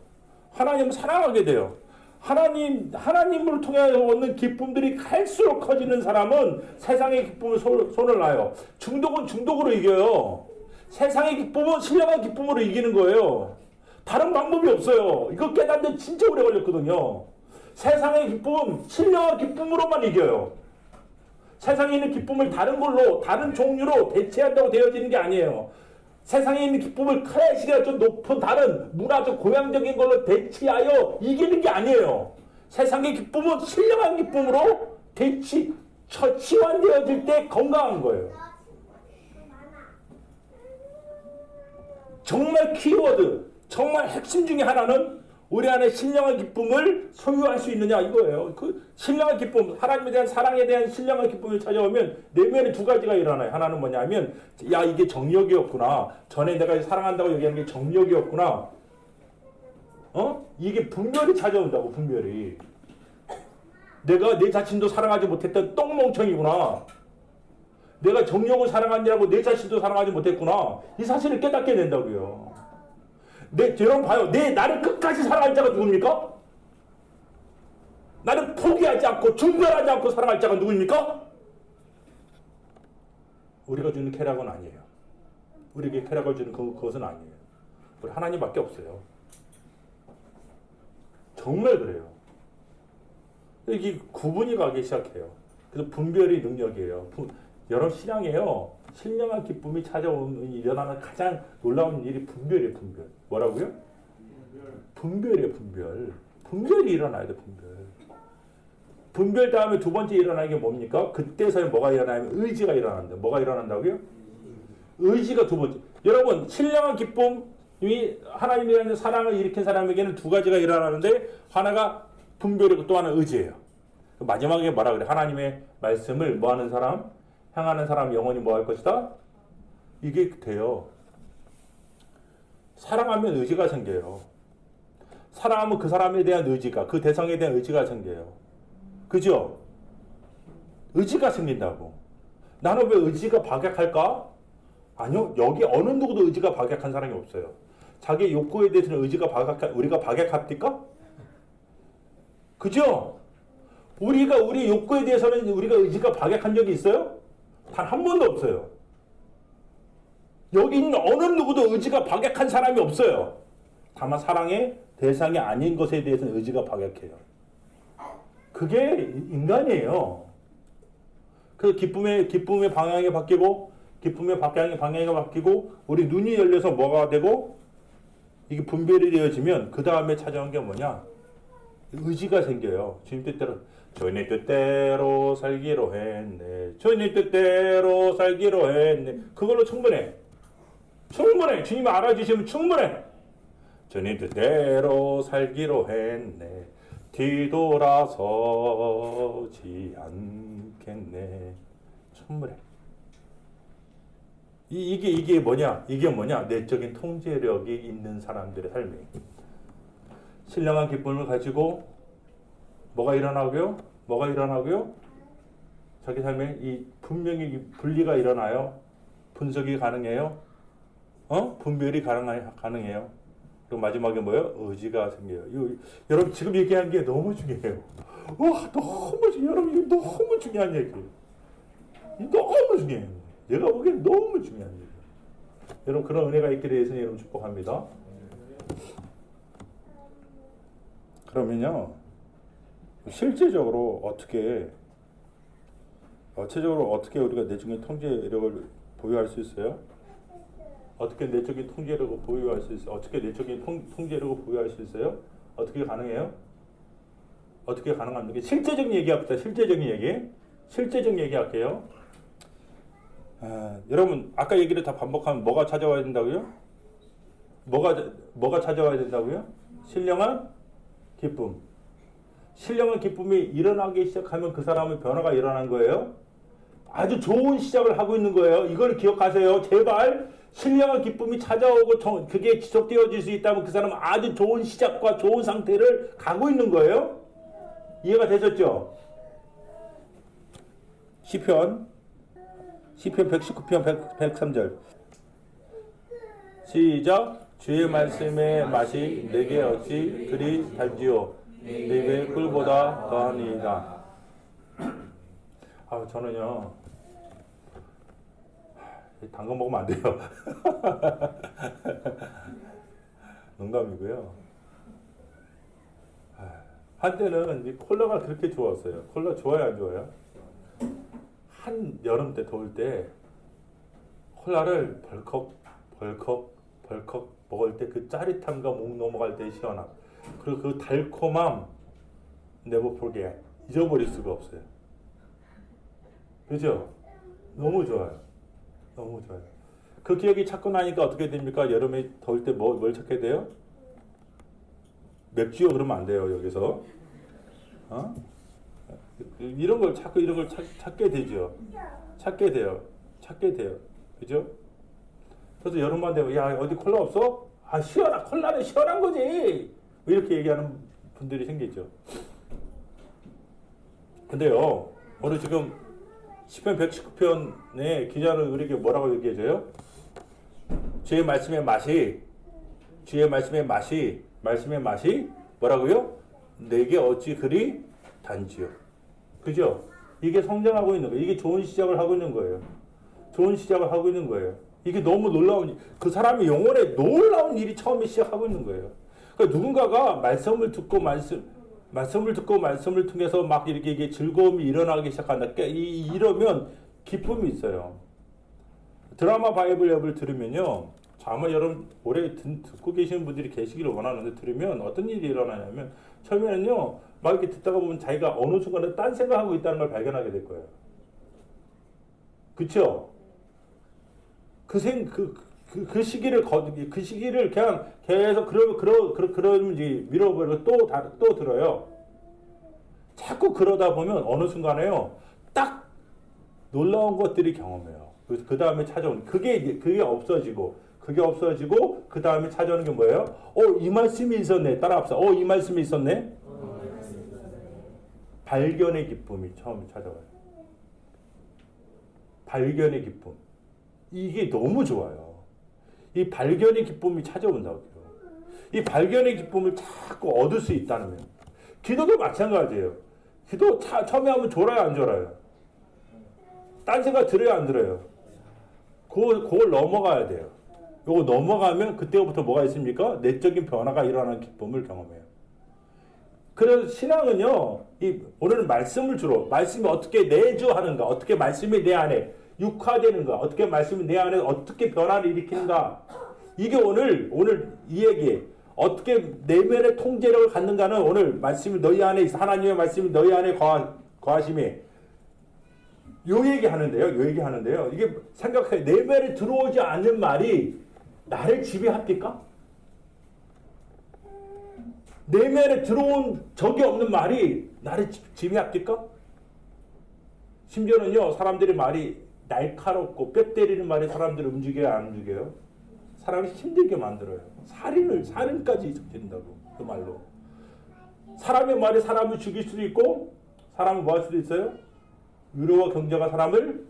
하나님을 사랑하게 돼요. 하나님을 통해 얻는 기쁨들이 갈수록 커지는 사람은 세상의 기쁨을 손을 놔요. 중독은 중독으로 이겨요. 세상의 기쁨은 신령한 기쁨으로 이기는 거예요. 다른 방법이 없어요. 이거 깨닫는데 진짜 오래 걸렸거든요. 세상의 기쁨은 신령한 기쁨으로만 이겨요. 세상에 있는 기쁨을 다른 걸로, 다른 종류로 대체한다고 되어지는 게 아니에요. 세상에 있는 기쁨을 클래식이나 좀 높은 다른 문화적 고향적인 걸로 대치하여 이기는 게 아니에요. 세상의 기쁨은 신령한 기쁨으로 치환되어질 때 건강한 거예요. 정말 키워드, 정말 핵심 중에 하나는 우리 안에 신령한 기쁨을 소유할 수 있느냐 이거예요. 그 신령한 기쁨, 하나님에 대한 사랑에 대한 신령한 기쁨이 찾아오면 내면에 두 가지가 일어나요. 하나는 뭐냐면 야 이게 정력이었구나. 전에 내가 사랑한다고 얘기하는 게 정력이었구나. 이게 분별이 찾아온다고. 분별이. 내가 내 자신도 사랑하지 못했던 똥멍청이구나. 내가 정력을 사랑하느라고 내 자신도 사랑하지 못했구나. 이 사실을 깨닫게 된다고요. 여러분 봐요. 나를 끝까지 사랑할 자가 누굽니까? 나를 포기하지 않고 중별하지 않고 사랑할 자가 누굽니까? 우리가 주는 쾌락은 아니에요. 우리에게 쾌락을 주는 그것은 아니에요. 우리 하나님밖에 없어요. 정말 그래요. 이게 구분이 가기 시작해요. 그래서 분별이 능력이에요. 여러분 신앙에요. 신령한 기쁨이 일어나는 가장 놀라운 일이 분별이에요. 분별. 뭐라고요? 분별이에요. 분별. 분별이 일어나야 돼. 분별. 분별 다음에 두 번째 일어나는 게 뭡니까? 그때서야 뭐가 일어나면 의지가 일어난다. 뭐가 일어난다고요? 의지가 두 번째. 여러분 신령한 기쁨이 하나님에 대한 사랑을 일으킨 사람에게는 두 가지가 일어나는데 하나가 분별이고 또 하나는 의지예요. 마지막에 뭐라 그래? 하나님의 말씀을 뭐하는 사람? 향하는 사람 영원히 뭐 할 것이다? 이게 돼요. 사랑하면 의지가 생겨요. 사랑하면 그 사람에 대한 의지가, 그 대상에 대한 의지가 생겨요. 그죠? 의지가 생긴다고. 나는 왜 의지가 박약할까? 아니요. 여기 어느 누구도 의지가 박약한 사람이 없어요. 자기 욕구에 대해서는 우리가 박약합니까? 그죠? 우리 욕구에 대해서는 우리가 의지가 박약한 적이 있어요? 단 한 번도 없어요. 여기 있는 어느 누구도 의지가 박약한 사람이 없어요. 다만 사랑의 대상이 아닌 것에 대해서는 의지가 박약해요. 그게 인간이에요. 그 기쁨의 방향이 바뀌고, 방향이 바뀌고, 우리 눈이 열려서 뭐가 되고, 이게 분별이 되어지면 그 다음에 찾아온 게 뭐냐? 의지가 생겨요. 주님 뜻대로. 주님 뜻대로 살기로 했네. 주님 뜻대로 살기로 했네. 그걸로 충분해. 주님이 알아주시면 충분해. 주님 뜻대로 살기로 했네. 뒤돌아서지 않겠네. 충분해. 이게 뭐냐? 내적인 통제력이 있는 사람들의 삶이에요. 신령한 기쁨을 가지고 뭐가 일어나고요? 자기 삶에 분명히 분리가 일어나요. 분석이 가능해요. 분별이 가능해요. 그리고 마지막에 뭐예요? 의지가 생겨요. 여러분 지금 얘기한 게 너무 중요해요. 너무 중요해요. 여러분 이거 너무 중요한 얘기예요. 너무 중요해요. 제가 보기엔 너무 중요한 얘기예요. 여러분 그런 은혜가 있기를 예수님 이름 축복합니다. 그러면요. 실제적으로 어떻게 우리가 내적인 통제력을 보유할 수 있어요? 어떻게 내적인 통제력을 보유할 수 있어요? 어떻게 내적인 통제력을 보유할 수 있어요? 어떻게 가능해요? 어떻게 가능합니까? 실제적인 얘기합시다. 실제적인 얘기 할게요. 여러분 아까 얘기를 다 반복하면 뭐가 찾아와야 된다고요? 뭐가 찾아와야 된다고요? 신령한 기쁨. 신령한 기쁨이 일어나기 시작하면 그 사람의 변화가 일어난 거예요. 아주 좋은 시작을 하고 있는 거예요. 이걸 기억하세요. 제발 신령한 기쁨이 찾아오고 그게 지속되어질 수 있다면 그 사람은 아주 좋은 시작과 좋은 상태를 가고 있는 거예요. 이해가 되셨죠? 시편 119편 103절 시작. 주의 말씀의 맛이 내게 어찌 그리 달지요. 네 배의 꿀보다 더하니이다. 저는요 단 거 먹으면 안 돼요. 농담이고요. 한때는 이 콜라가 그렇게 좋았어요. 콜라 좋아요, 안 좋아요? 한 여름 때 더울 때 콜라를 벌컥 먹을 때 그 짜릿함과 목 넘어갈 때 시원함, 그리고 그 달콤함, never forget, 잊어버릴 수가 없어요. 그죠? 너무 좋아요. 너무 좋아요. 그 기억이 자꾸 나니까 어떻게 됩니까? 여름에 더울 때 뭘 찾게 돼요? 맥주요 그러면 안 돼요, 여기서. 이런 걸 찾게 되죠. 찾게 돼요. 그죠? 그래서 여름만 되면, 야, 어디 콜라 없어? 콜라는 시원한 거지! 이렇게 얘기하는 분들이 생기죠. 근데요, 오늘 지금 10편 119편에 기자는 우리에게 뭐라고 얘기해줘요? 주의 말씀의 맛이 뭐라고요? 내게 어찌 그리 단지요. 그죠? 이게 성장하고 있는 거예요. 이게 좋은 시작을 하고 있는 거예요. 이게 너무 놀라운, 그 사람의 영혼에 놀라운 일이 처음에 시작하고 있는 거예요. 그러니까 누군가가 말씀을 듣고 말씀을 통해서 막 이게 즐거움이 일어나기 시작한다. 이러면 기쁨이 있어요. 드라마 바이블 앱을 들으면요. 아마 여러분 오래 듣고 계시는 분들이 계시기를 원하는데, 들으면 어떤 일이 일어나냐면, 처음에는요, 막 이렇게 듣다가 보면 자기가 어느 순간에 딴 생각하고 있다는 걸 발견하게 될 거예요. 그쵸? 그 시기를 그냥 계속 그러면 이제 밀어버리고 또 들어요. 자꾸 그러다 보면 어느 순간에요, 딱 놀라운 것들이 경험해요. 그 다음에 찾아오는, 그게 없어지고, 그 다음에 찾아오는 게 뭐예요? 이 말씀이 있었네. 따라합시다. 이 말씀이 있었네. 발견의 기쁨이 처음에 찾아와요. 발견의 기쁨. 이게 너무 좋아요. 이 발견의 기쁨이 찾아온다고요. 이 발견의 기쁨을 자꾸 얻을 수 있다는 거예요. 기도도 마찬가지예요. 기도 처음에 하면 졸아요, 안 졸아요? 딴 생각 들어요, 안 들어요? 그걸 넘어가야 돼요. 요거 넘어가면 그때부터 뭐가 있습니까? 내적인 변화가 일어나는 기쁨을 경험해요. 그래서 신앙은요, 오늘은 말씀이 어떻게 내주하는가, 어떻게 말씀이 내 안에 육화되는가, 어떻게 말씀이 내 안에 어떻게 변화를 일으키는가, 이게 오늘 이 얘기, 어떻게 내면의 통제력을 갖는가는 오늘 말씀이 너희 안에 있어, 하나님의 말씀이 너희 안에 거하심에, 요 얘기 하는데요. 이게 생각해, 내면에 들어오지 않는 말이 나를 지배합니까? 내면에 들어온 적이 없는 말이 나를 지배합니까? 심지어는요, 사람들이 말이 날카롭고 뼈 때리는 말이 사람들을 움직여요, 안 움직여요? 사람을 힘들게 만들어요. 살인까지 저지른다고, 그 말로. 사람의 말이 사람을 죽일 수도 있고, 사람을 뭐 할 수도 있어요? 위로와 경제가 사람을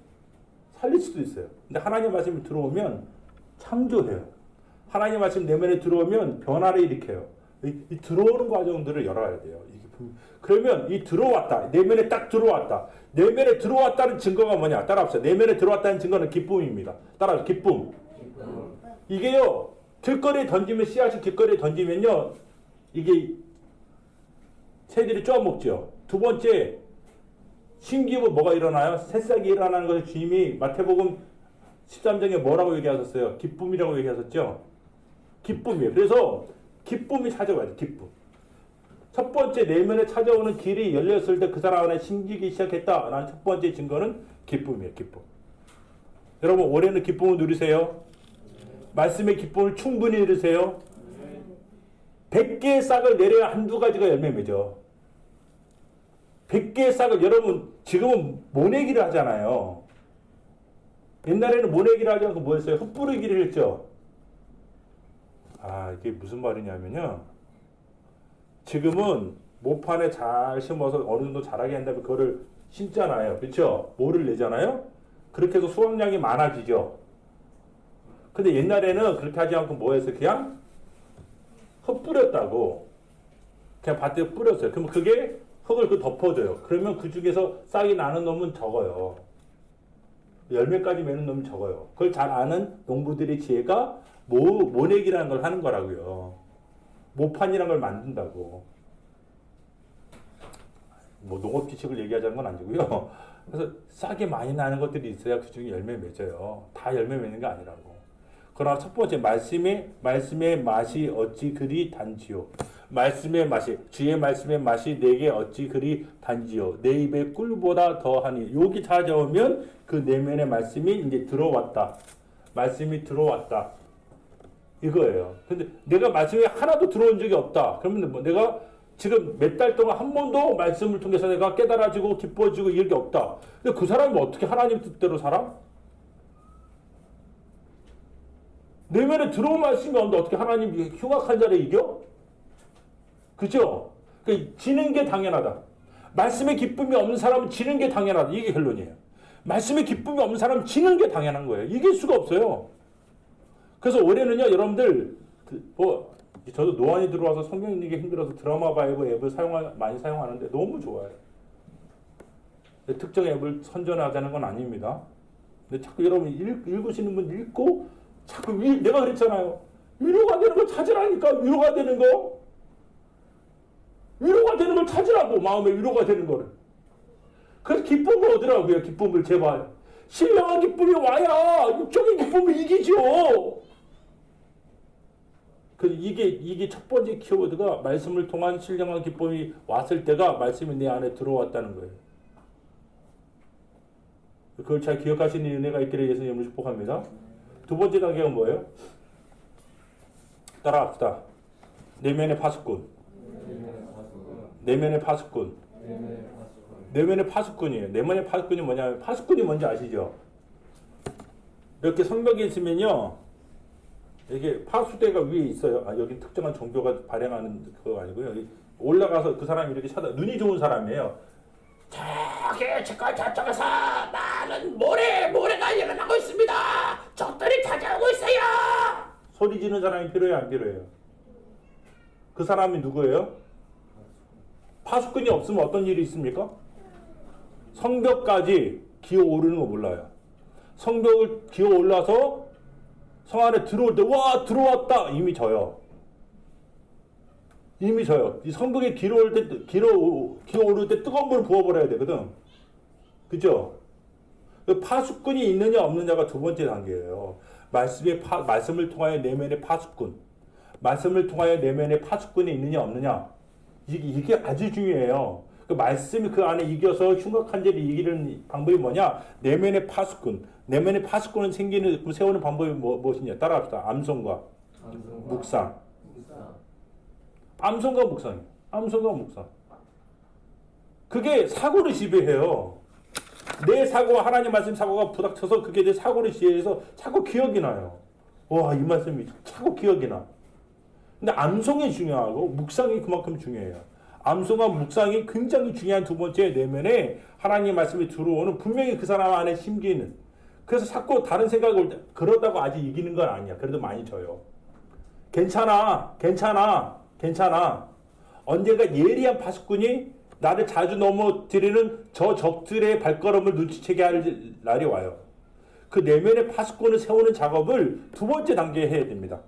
살릴 수도 있어요. 근데 하나님의 말씀이 들어오면 창조해요. 하나님의 말씀 내면에 들어오면 변화를 일으켜요. 이 들어오는 과정들을 열어야 돼요. 그러면 내면에 딱 들어왔다. 내면에 들어왔다는 증거가 뭐냐? 따라합시다. 내면에 들어왔다는 증거는 기쁨입니다. 따라합시다. 기쁨. 이게요, 길거리에 던지면, 씨앗이 길거리에 던지면요, 이게 새들이 쪼아먹죠. 두 번째, 신기부 뭐가 일어나요? 새싹이 일어나는 것을 주님이 마태복음 13장에 뭐라고 얘기하셨어요? 기쁨이라고 얘기하셨죠? 기쁨이에요. 그래서 기쁨이 찾아와야 돼. 기쁨. 첫 번째, 내면에 찾아오는 길이 열렸을 때 그 사람 안에 심기기 시작했다 라는 첫 번째 증거는 기쁨이에요. 기쁨. 여러분, 올해는 기쁨을 누리세요. 말씀의 기쁨을 충분히 누리세요. 100개의 싹을 내려야 한두 가지가 열매 맺어. 100개의 싹을, 여러분, 지금은 모내기를 하잖아요. 옛날에는 모내기를 하지 않고 뭐 했어요? 흩뿌리기를 했죠. 이게 무슨 말이냐면요, 지금은 모판에 잘 심어서 어느 정도 자라게 한 다음에 그거를 심잖아요. 그렇죠? 모를 내잖아요. 그렇게 해서 수확량이 많아지죠. 근데 옛날에는 그렇게 하지 않고 뭐 했어요? 그냥 흩뿌렸다고. 그냥 밭에 뿌렸어요. 그러면 그게 흙을 덮어줘요. 그러면 그 중에서 싹이 나는 놈은 적어요. 열매까지 맺는 놈은 적어요. 그걸 잘 아는 농부들의 지혜가 모내기라는 걸 하는 거라고요. 모판이라는 걸 만든다고. 뭐 농업 지식을 얘기하자는 건 아니고요. 그래서 싹이 많이 나는 것들이 있어야 그 중에 열매 맺어요. 다 열매 맺는 게 아니라고. 그러나 첫 번째 말씀의 맛이 어찌 그리 단지요. 말씀의 맛이 주의 말씀의 맛이 내게 어찌 그리 단지요. 내 입에 꿀보다 더하니. 여기 찾아오면 그 내면의 말씀이 이제 들어왔다. 말씀이 들어왔다. 이거예요. 근데 내가 말씀이 하나도 들어온 적이 없다. 그러면 뭐 내가 지금 몇 달 동안 한 번도 말씀을 통해서 내가 깨달아지고 기뻐지고 이런 게 없다. 근데 그 사람이 어떻게 하나님 뜻대로 살아? 내면에 들어온 말씀이 없는데 어떻게 하나님 흉악한 자를 이겨? 그죠? 그러니까 지는 게 당연하다. 말씀에 기쁨이 없는 사람은 지는 게 당연하다. 이게 결론이에요. 말씀에 기쁨이 없는 사람은 지는 게 당연한 거예요. 이길 수가 없어요. 그래서 올해는요, 여러분들, 저도 노안이 들어와서 성경 읽는 게 힘들어서 드라마 바이브 앱을 많이 사용하는데 너무 좋아요. 특정 앱을 선전하자는 건 아닙니다. 근데 자꾸 여러분 읽으시는 분 읽고 자꾸 내가 그랬잖아요. 위로가 되는 걸 찾으라니까. 위로가 되는 거. 위로가 되는 걸 찾으라고. 마음에 위로가 되는 거를. 그래서 기쁨을 얻으라고요. 기쁨을 제발. 신령한 기쁨이 와야 육적인 기쁨을 이기죠. 이게 첫 번째 키워드가 말씀을 통한 신령한 기쁨이 왔을 때가 말씀이 내 안에 들어왔다는 거예요. 그걸 잘 기억하시는 은혜가 있기를 예수님을 축복합니다. 두 번째 단계가 뭐예요? 따라합시다. 내면의 파수꾼. 내면의 파수꾼. 내면의 파수꾼이에요. 내면의 파수꾼이 뭐냐면 파수꾼이 뭔지 아시죠? 이렇게 성벽이 있으면요. 이게 파수대가 위에 있어요. 여기 특정한 종교가 발행하는 그거 아니고요. 올라가서 그 사람이 이렇게 눈이 좋은 사람이에요. 저쪽에서 많은 모래가 일어나고 있습니다. 적들이 찾아오고 있어요. 소리 지르는 사람이 필요해요, 안 필요해요? 그 사람이 누구예요? 파수꾼이 없으면 어떤 일이 있습니까? 성벽까지 기어오르는 거 몰라요. 성벽을 기어올라서 성 안에 들어올 때, 와, 들어왔다! 이미 져요. 이미 져요. 이 성벽에 기어오를 때 뜨거운 물을 부어버려야 되거든. 그죠? 파수꾼이 있느냐 없느냐가 두 번째 단계예요. 말씀을 통하여 내면의 파수꾼. 말씀을 통하여 내면의 파수꾼이 있느냐 없느냐. 이게 아주 중요해요. 그 말씀이 그 안에 이겨서 흉악한 죄를 이기는 방법이 뭐냐? 내면의 파수꾼. 내면의 파수꾼은 세우는 방법이 무엇이냐? 따라합시다. 암송과 묵상. 암송과 묵상이에요. 암송과 묵상. 그게 사고를 지배해요. 내 사고와 하나님 말씀 사고가 부닥쳐서 그게 내 사고를 지배해서 자꾸 기억이 나요. 와, 이 말씀이 자꾸 기억이 나. 근데 암송이 중요하고 묵상이 그만큼 중요해요. 암송과 묵상이 굉장히 중요한 두 번째 내면에 하나님의 말씀이 들어오는 분명히 그 사람 안에 심기는. 그래서 자꾸 다른 생각이 올 때 그러다고 아직 이기는 건 아니야. 그래도 많이 져요. 괜찮아. 언젠가 예리한 파수꾼이 나를 자주 넘어뜨리는 저 적들의 발걸음을 눈치채게 할 날이 와요. 그 내면의 파수꾼을 세우는 작업을 두 번째 단계에 해야 됩니다.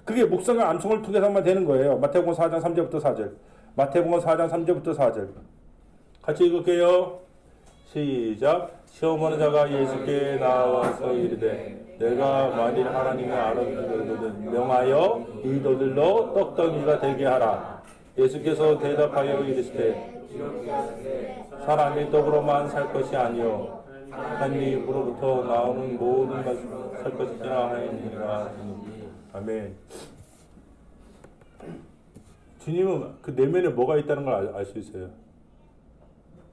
그게 묵상과 암송을 통해서만 되는 거예요. 마태복음 4장 3절부터 4절. 마태복음 4장 3절부터 4절. 같이 읽을게요. 시작. 시험 오는 자가 예수께 나와서 이르되 내가 만일 하나님의 아들이거든 명하여 이 돌들로 떡덩이가 되게 하라. 예수께서 대답하여 이르시되 사람이 떡으로만 살 것이 아니요 하나님 입으로부터 나오는 모든 말씀 살 것이라 하니라. 아멘. 주님은 그 내면에 뭐가 있다는 걸 알 수 있어요.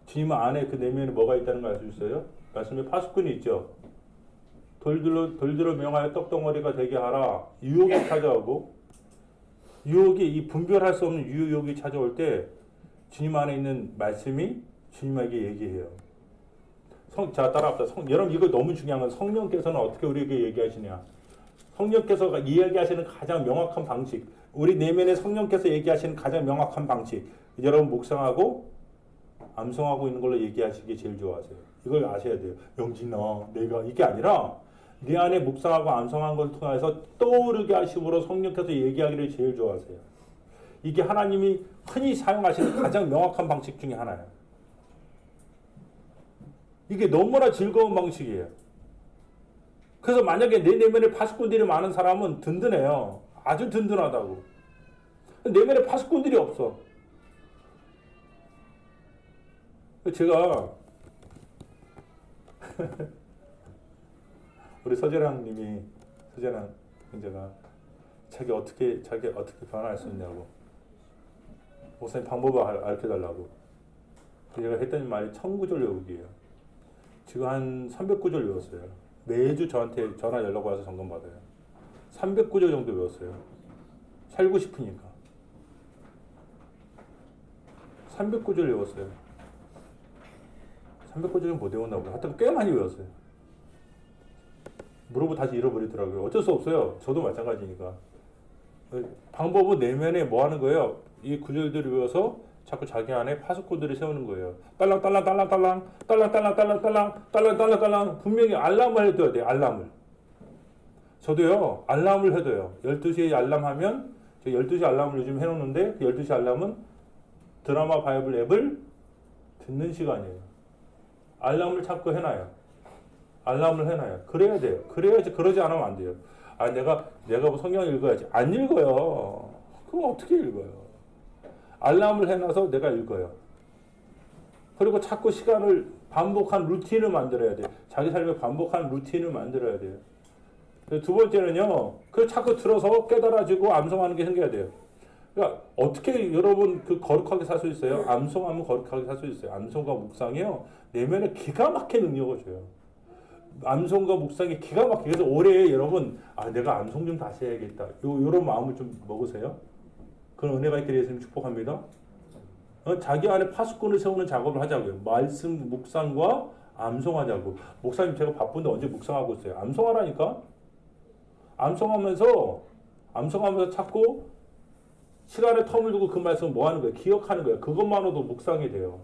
주님 안에 그 내면에 뭐가 있다는 걸 알 수 있어요. 말씀에 파수꾼이 있죠. 돌들로 명하여 떡덩어리가 되게 하라. 유혹이 찾아오고 유혹이 이 분별할 수 없는 유혹이 찾아올 때 주님 안에 있는 말씀이 주님에게 얘기해요. 자, 따라합시다. 여러분 이거 너무 중요한 건 성령께서는 어떻게 우리에게 얘기하시냐. 성령께서 이야기하시는 가장 명확한 방식. 우리 내면의 성령께서 얘기하시는 가장 명확한 방식. 여러분 묵상하고 암송하고 있는 걸로 얘기하시기 제일 좋아하세요. 이걸 아셔야 돼요. 영진아, 내가 이게 아니라 네 안에 묵상하고 암송한 걸 통해서 떠오르게 하심으로 성령께서 얘기하기를 제일 좋아하세요. 이게 하나님이 흔히 사용하시는 가장 명확한 방식 중에 하나예요. 이게 너무나 즐거운 방식이에요. 그래서 만약에 내 내면에 파수꾼들이 많은 사람은 든든해요. 아주 든든하다고. 내면에 파수꾼들이 없어. 제가 우리 서재랑 형제가 자기 어떻게 변화할 수 있냐고 목사님 방법을 알려달라고. 제가 했던 말이 천구절 외우기예요. 지금 한 300구절 외웠어요. 매주 저한테 전화 연락 와서 점검 받아요. 300구절 정도 외웠어요. 살고 싶으니까. 300구절 외웠어요. 300구절은 못 외웠나 보다. 하여튼 꽤 많이 외웠어요. 물어보고 다시 잃어버리더라고요. 어쩔 수 없어요. 저도 마찬가지니까. 방법은 내면에 뭐 하는 거예요? 이 구절들을 외워서 자꾸 자기 안에 파수꾼들을 세우는 거예요. 딸랑딸랑딸랑딸랑딸랑딸랑딸랑딸랑딸랑딸랑 분명히 알람을 해둬야 돼요. 알람을. 저도요. 알람을 해둬요. 12시에 알람하면 저 12시 알람을 요즘 해놓는데 그 12시 알람은 드라마 바이블 앱을 듣는 시간이에요. 알람을 자꾸 해놔요. 알람을 해놔요. 그래야 돼요. 그래야지. 그러지 않으면 안 돼요. 아, 내가 뭐 성경을 읽어야지. 안 읽어요. 그럼 어떻게 읽어요? 알람을 해놔서 내가 읽어요. 그리고 자꾸 시간을 반복한 루틴을 만들어야 돼요. 자기 삶에 반복한 루틴을 만들어야 돼요. 두 번째는요. 그 자꾸 들어서 깨달아지고 암송하는 게 생겨야 돼요. 그러니까 어떻게 여러분 그 거룩하게 살 수 있어요? 암송하면 거룩하게 살 수 있어요. 암송과 묵상이요. 내면에 기가 막힌 능력을 줘요. 암송과 묵상이 기가 막히게. 그래서 올해 여러분 내가 암송 좀 다시 해야겠다. 요런 마음을 좀 먹으세요. 그런 은혜가 있기를 예수님 축복합니다. 자기 안에 파수꾼을 세우는 작업을 하자고요. 말씀 묵상과 암송하자고. 목사님 제가 바쁜데 언제 묵상하고 있어요? 암송하라니까. 암송하면서 자꾸 시간에 텀을 두고 그 말씀을 뭐 하는 거예요? 기억하는 거예요. 그것만으로도 묵상이 돼요.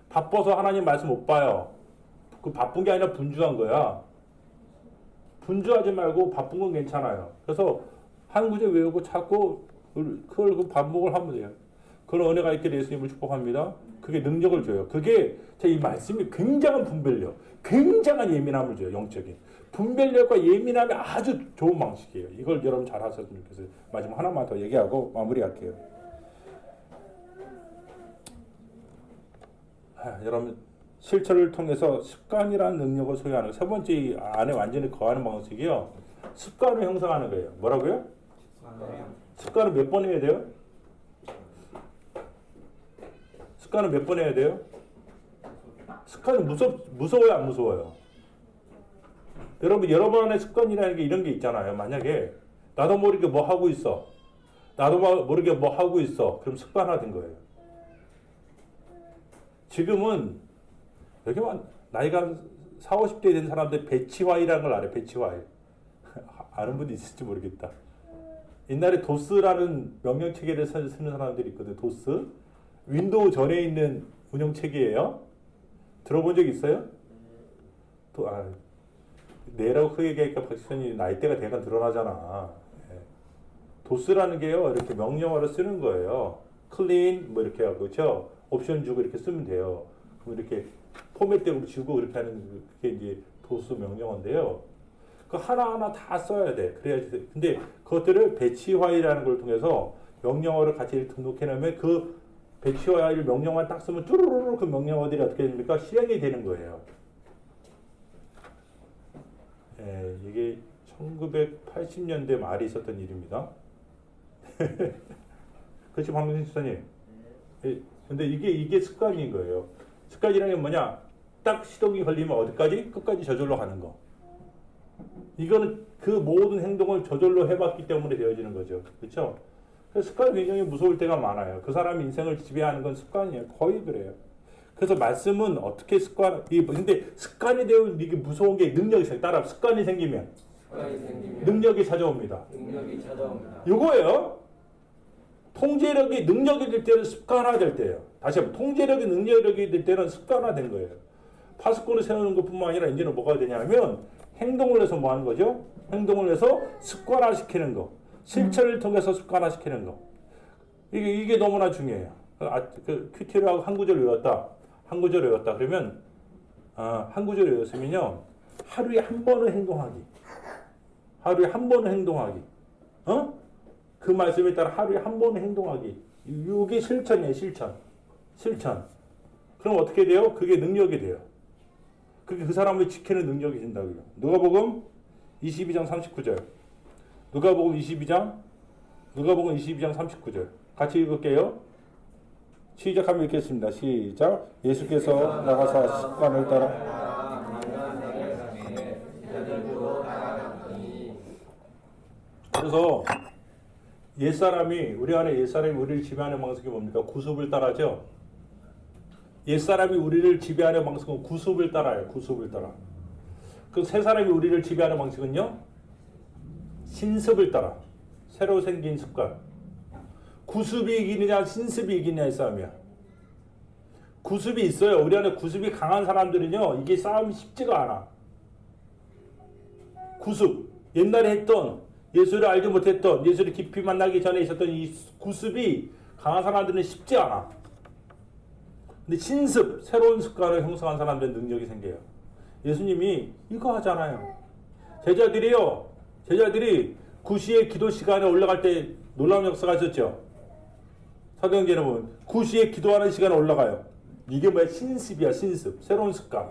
바빠서 하나님 말씀 못 봐요. 그 바쁜 게 아니라 분주한 거야. 분주하지 말고 바쁜 건 괜찮아요. 그래서 한 구절 외우고 자꾸 그걸 반복을 하면 돼요. 그런 은혜가 있기를 예수님을 축복합니다. 그게 능력을 줘요. 그게 이 말씀이 굉장한 분별력, 굉장한 예민함을 줘요. 영적인 분별력과 예민함이 아주 좋은 방식이에요. 이걸 여러분 잘 하셨으면 좋겠어요. 마지막 하나만 더 얘기하고 마무리할게요. 여러분 실천을 통해서 습관이라는 능력을 소유하는 세 번째 안에 완전히 거하는 방식이요. 습관을 형성하는 거예요. 뭐라고요? 습관을 몇 번 해야 돼요? 습관을 몇 번 해야 돼요? 습관은 무서워요, 안 무서워요? 여러분 안에 습관이라는 게 이런 게 있잖아요. 만약에 나도 모르게 뭐 하고 있어. 그럼 습관화된 거예요. 지금은 여기만 나이가 40, 50대 된 사람들 배치화이라는 걸 알아요. 배치화이. 아는 분이 있을지 모르겠다. 옛날에 도스라는 명령체계를 쓰는 사람들이 있거든. 도스. 윈도우 전에 있는 운영체계예요. 들어본 적 있어요? 네라고 크게 얘기하니까 박지선이 나이대가 대강 드러나잖아. 도스라는 게요. 이렇게 명령어를 쓰는 거예요. 클린 뭐 이렇게 하고 그렇죠? 옵션 주고 이렇게 쓰면 돼요. 그럼 이렇게 포맷대로 주고 이렇게 하는 그게 이제 도스 명령어인데요. 그 하나하나 다 써야 돼. 그래야지. 근데 그것들을 배치화이라는 걸 통해서 명령어를 같이 등록해 놓으면 그 배치화일 명령어만 딱 쓰면 쭈루루루 그 명령어들이 어떻게 됩니까? 실행이 되는 거예요. 이게 1980년대 말에 있었던 일입니다. 그렇지, 박명진 집사님? 근데 이게 습관인 거예요. 습관이라는 게 뭐냐? 딱 시동이 걸리면 어디까지? 끝까지 저절로 가는 거. 이거는 그 모든 행동을 저절로 해봤기 때문에 되어지는 거죠. 그렇죠? 그래서 습관이 굉장히 무서울 때가 많아요. 그 사람의 인생을 지배하는 건 습관이에요. 거의 그래요. 그래서 말씀은 어떻게 근데 습관이 되면 이게 무서운 게 능력이 생겨. 따라 습관이 생기면 능력이 찾아옵니다. 능력이 찾아옵니다. 이거예요. 통제력이 능력이 될 때는 습관화될 때예요. 다시 한번 통제력이 능력이 될 때는 습관화된 거예요. 파수꾼을 세우는 것뿐만 아니라 이제는 뭐가 되냐면 행동을 해서 뭐 하는 거죠? 행동을 해서 습관화시키는 거. 실천을 통해서 습관화시키는 거. 이게 너무나 중요해요. 그 큐티라고 한 구절 외웠다. 한 구절 외웠다. 그러면 한 구절 외웠으면요. 하루에 한 번은 행동하기. 하루에 한 번은 행동하기. 그 말씀에 따라 하루에 한 번은 행동하기. 이게 실천이에요. 실천. 그럼 어떻게 돼요? 그게 능력이 돼요. 그게 그 사람을 지키는 능력이 된다고요. 누가복음 22장 39절. 누가복음 22장 39절. 같이 읽을게요. 시작하면 읽겠습니다. 시작. 예수께서 나가사 습관을 따라. 그래서 우리 안에 옛사람이 우리를 지배하는 방식이 뭡니까? 구습을 따라죠. 옛사람이 우리를 지배하는 방식은 구습을 따라요. 구습을 따라. 그 새 사람이 우리를 지배하는 방식은요. 신습을 따라. 새로 생긴 습관. 구습이 이기느냐 신습이 이기느냐의 싸움이야. 구습이 있어요. 우리 안에 구습이 강한 사람들은요. 이게 싸움이 쉽지가 않아. 구습. 옛날에 했던 예수를 알지 못했던 예수를 깊이 만나기 전에 있었던 이 구습이 강한 사람들은 쉽지 않아. 근데 신습, 새로운 습관을 형성한 사람들은 능력이 생겨요. 예수님이 이거 하잖아요. 제자들이 9시에 기도 시간에 올라갈 때 놀라운 역사가 있었죠. 사도행전에 보면 9시에 기도하는 시간에 올라가요. 이게 뭐야? 신습이야. 신습. 새로운 습관.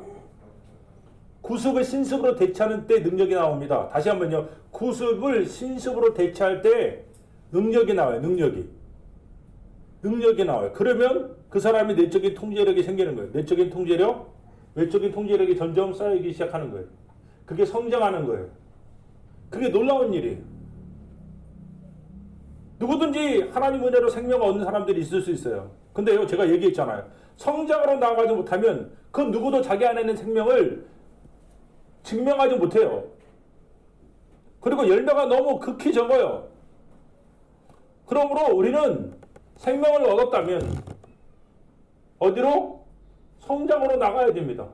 구습을 신습으로 대체하는 때 능력이 나옵니다. 다시 한번요. 구습을 신습으로 대체할 때 능력이 나와요. 능력이 나와요. 그러면 그 사람이 내적인 통제력이 생기는 거예요. 내적인 통제력, 외적인 통제력이 점점 쌓이기 시작하는 거예요. 그게 성장하는 거예요. 그게 놀라운 일이에요. 누구든지 하나님 은혜로 생명을 얻는 사람들이 있을 수 있어요. 근데요, 제가 얘기했잖아요. 성장으로 나아가지 못하면 그 누구도 자기 안에 있는 생명을 증명하지 못해요. 그리고 열매가 너무 극히 적어요. 그러므로 우리는 생명을 얻었다면 어디로? 성장으로 나가야 됩니다.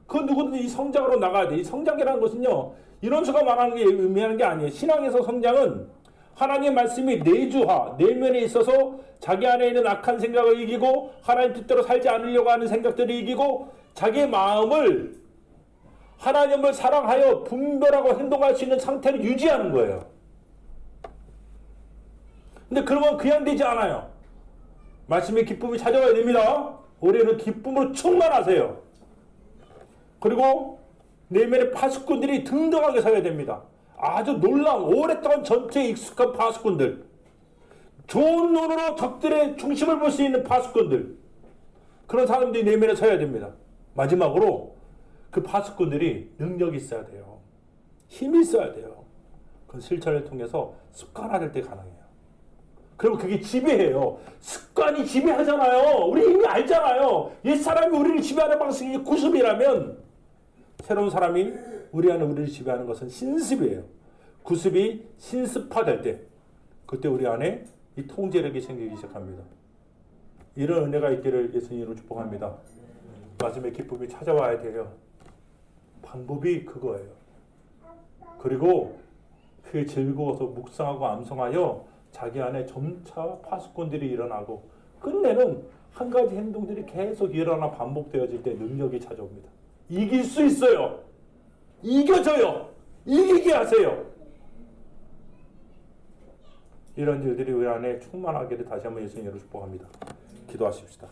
그 누구든지 이 성장으로 나가야 돼. 이 성장이라는 것은요. 인원수가 말하는 게 의미하는 게 아니에요. 신앙에서 성장은 하나님의 말씀이 내주화, 내면에 있어서 자기 안에 있는 악한 생각을 이기고 하나님 뜻대로 살지 않으려고 하는 생각들을 이기고 자기의 마음을 하나님을 사랑하여 분별하고 행동할 수 있는 상태를 유지하는 거예요. 근데 그러면 그냥 되지 않아요. 말씀의 기쁨이 찾아와야 됩니다. 올해는 기쁨으로 충만하세요. 그리고 내면의 파수꾼들이 등등하게 서야 됩니다. 아주 놀라운 오랫동안 전투에 익숙한 파수꾼들, 좋은 눈으로 적들의 중심을 볼 수 있는 파수꾼들, 그런 사람들이 내면에 서야 됩니다. 마지막으로 그 파수꾼들이 능력이 있어야 돼요. 힘이 있어야 돼요. 그 실천을 통해서 습관화될 때 가능해요. 그리고 그게 지배해요. 습관이 지배하잖아요. 우리 이미 알잖아요. 옛사람이 우리를 지배하는 방식이 구습이라면 새로운 사람이 우리 안에 우리를 지배하는 것은 신습이에요. 구습이 신습화될 때 그때 우리 안에 이 통제력이 생기기 시작합니다. 이런 은혜가 있기를 예수님으로 축복합니다. 마지막에 기쁨이 찾아와야 돼요. 방법이 그거예요. 그리고 그게 즐거워서 묵상하고 암송하여 자기 안에 점차 파수꾼들이 일어나고 끝내는 한 가지 행동들이 계속 일어나 반복되어질 때 능력이 찾아옵니다. 이길 수 있어요. 이겨져요. 이기게 하세요. 이런 일들이 우리 안에 충만하기를 다시 한번 예수님으로 축복합니다. 기도하십시다.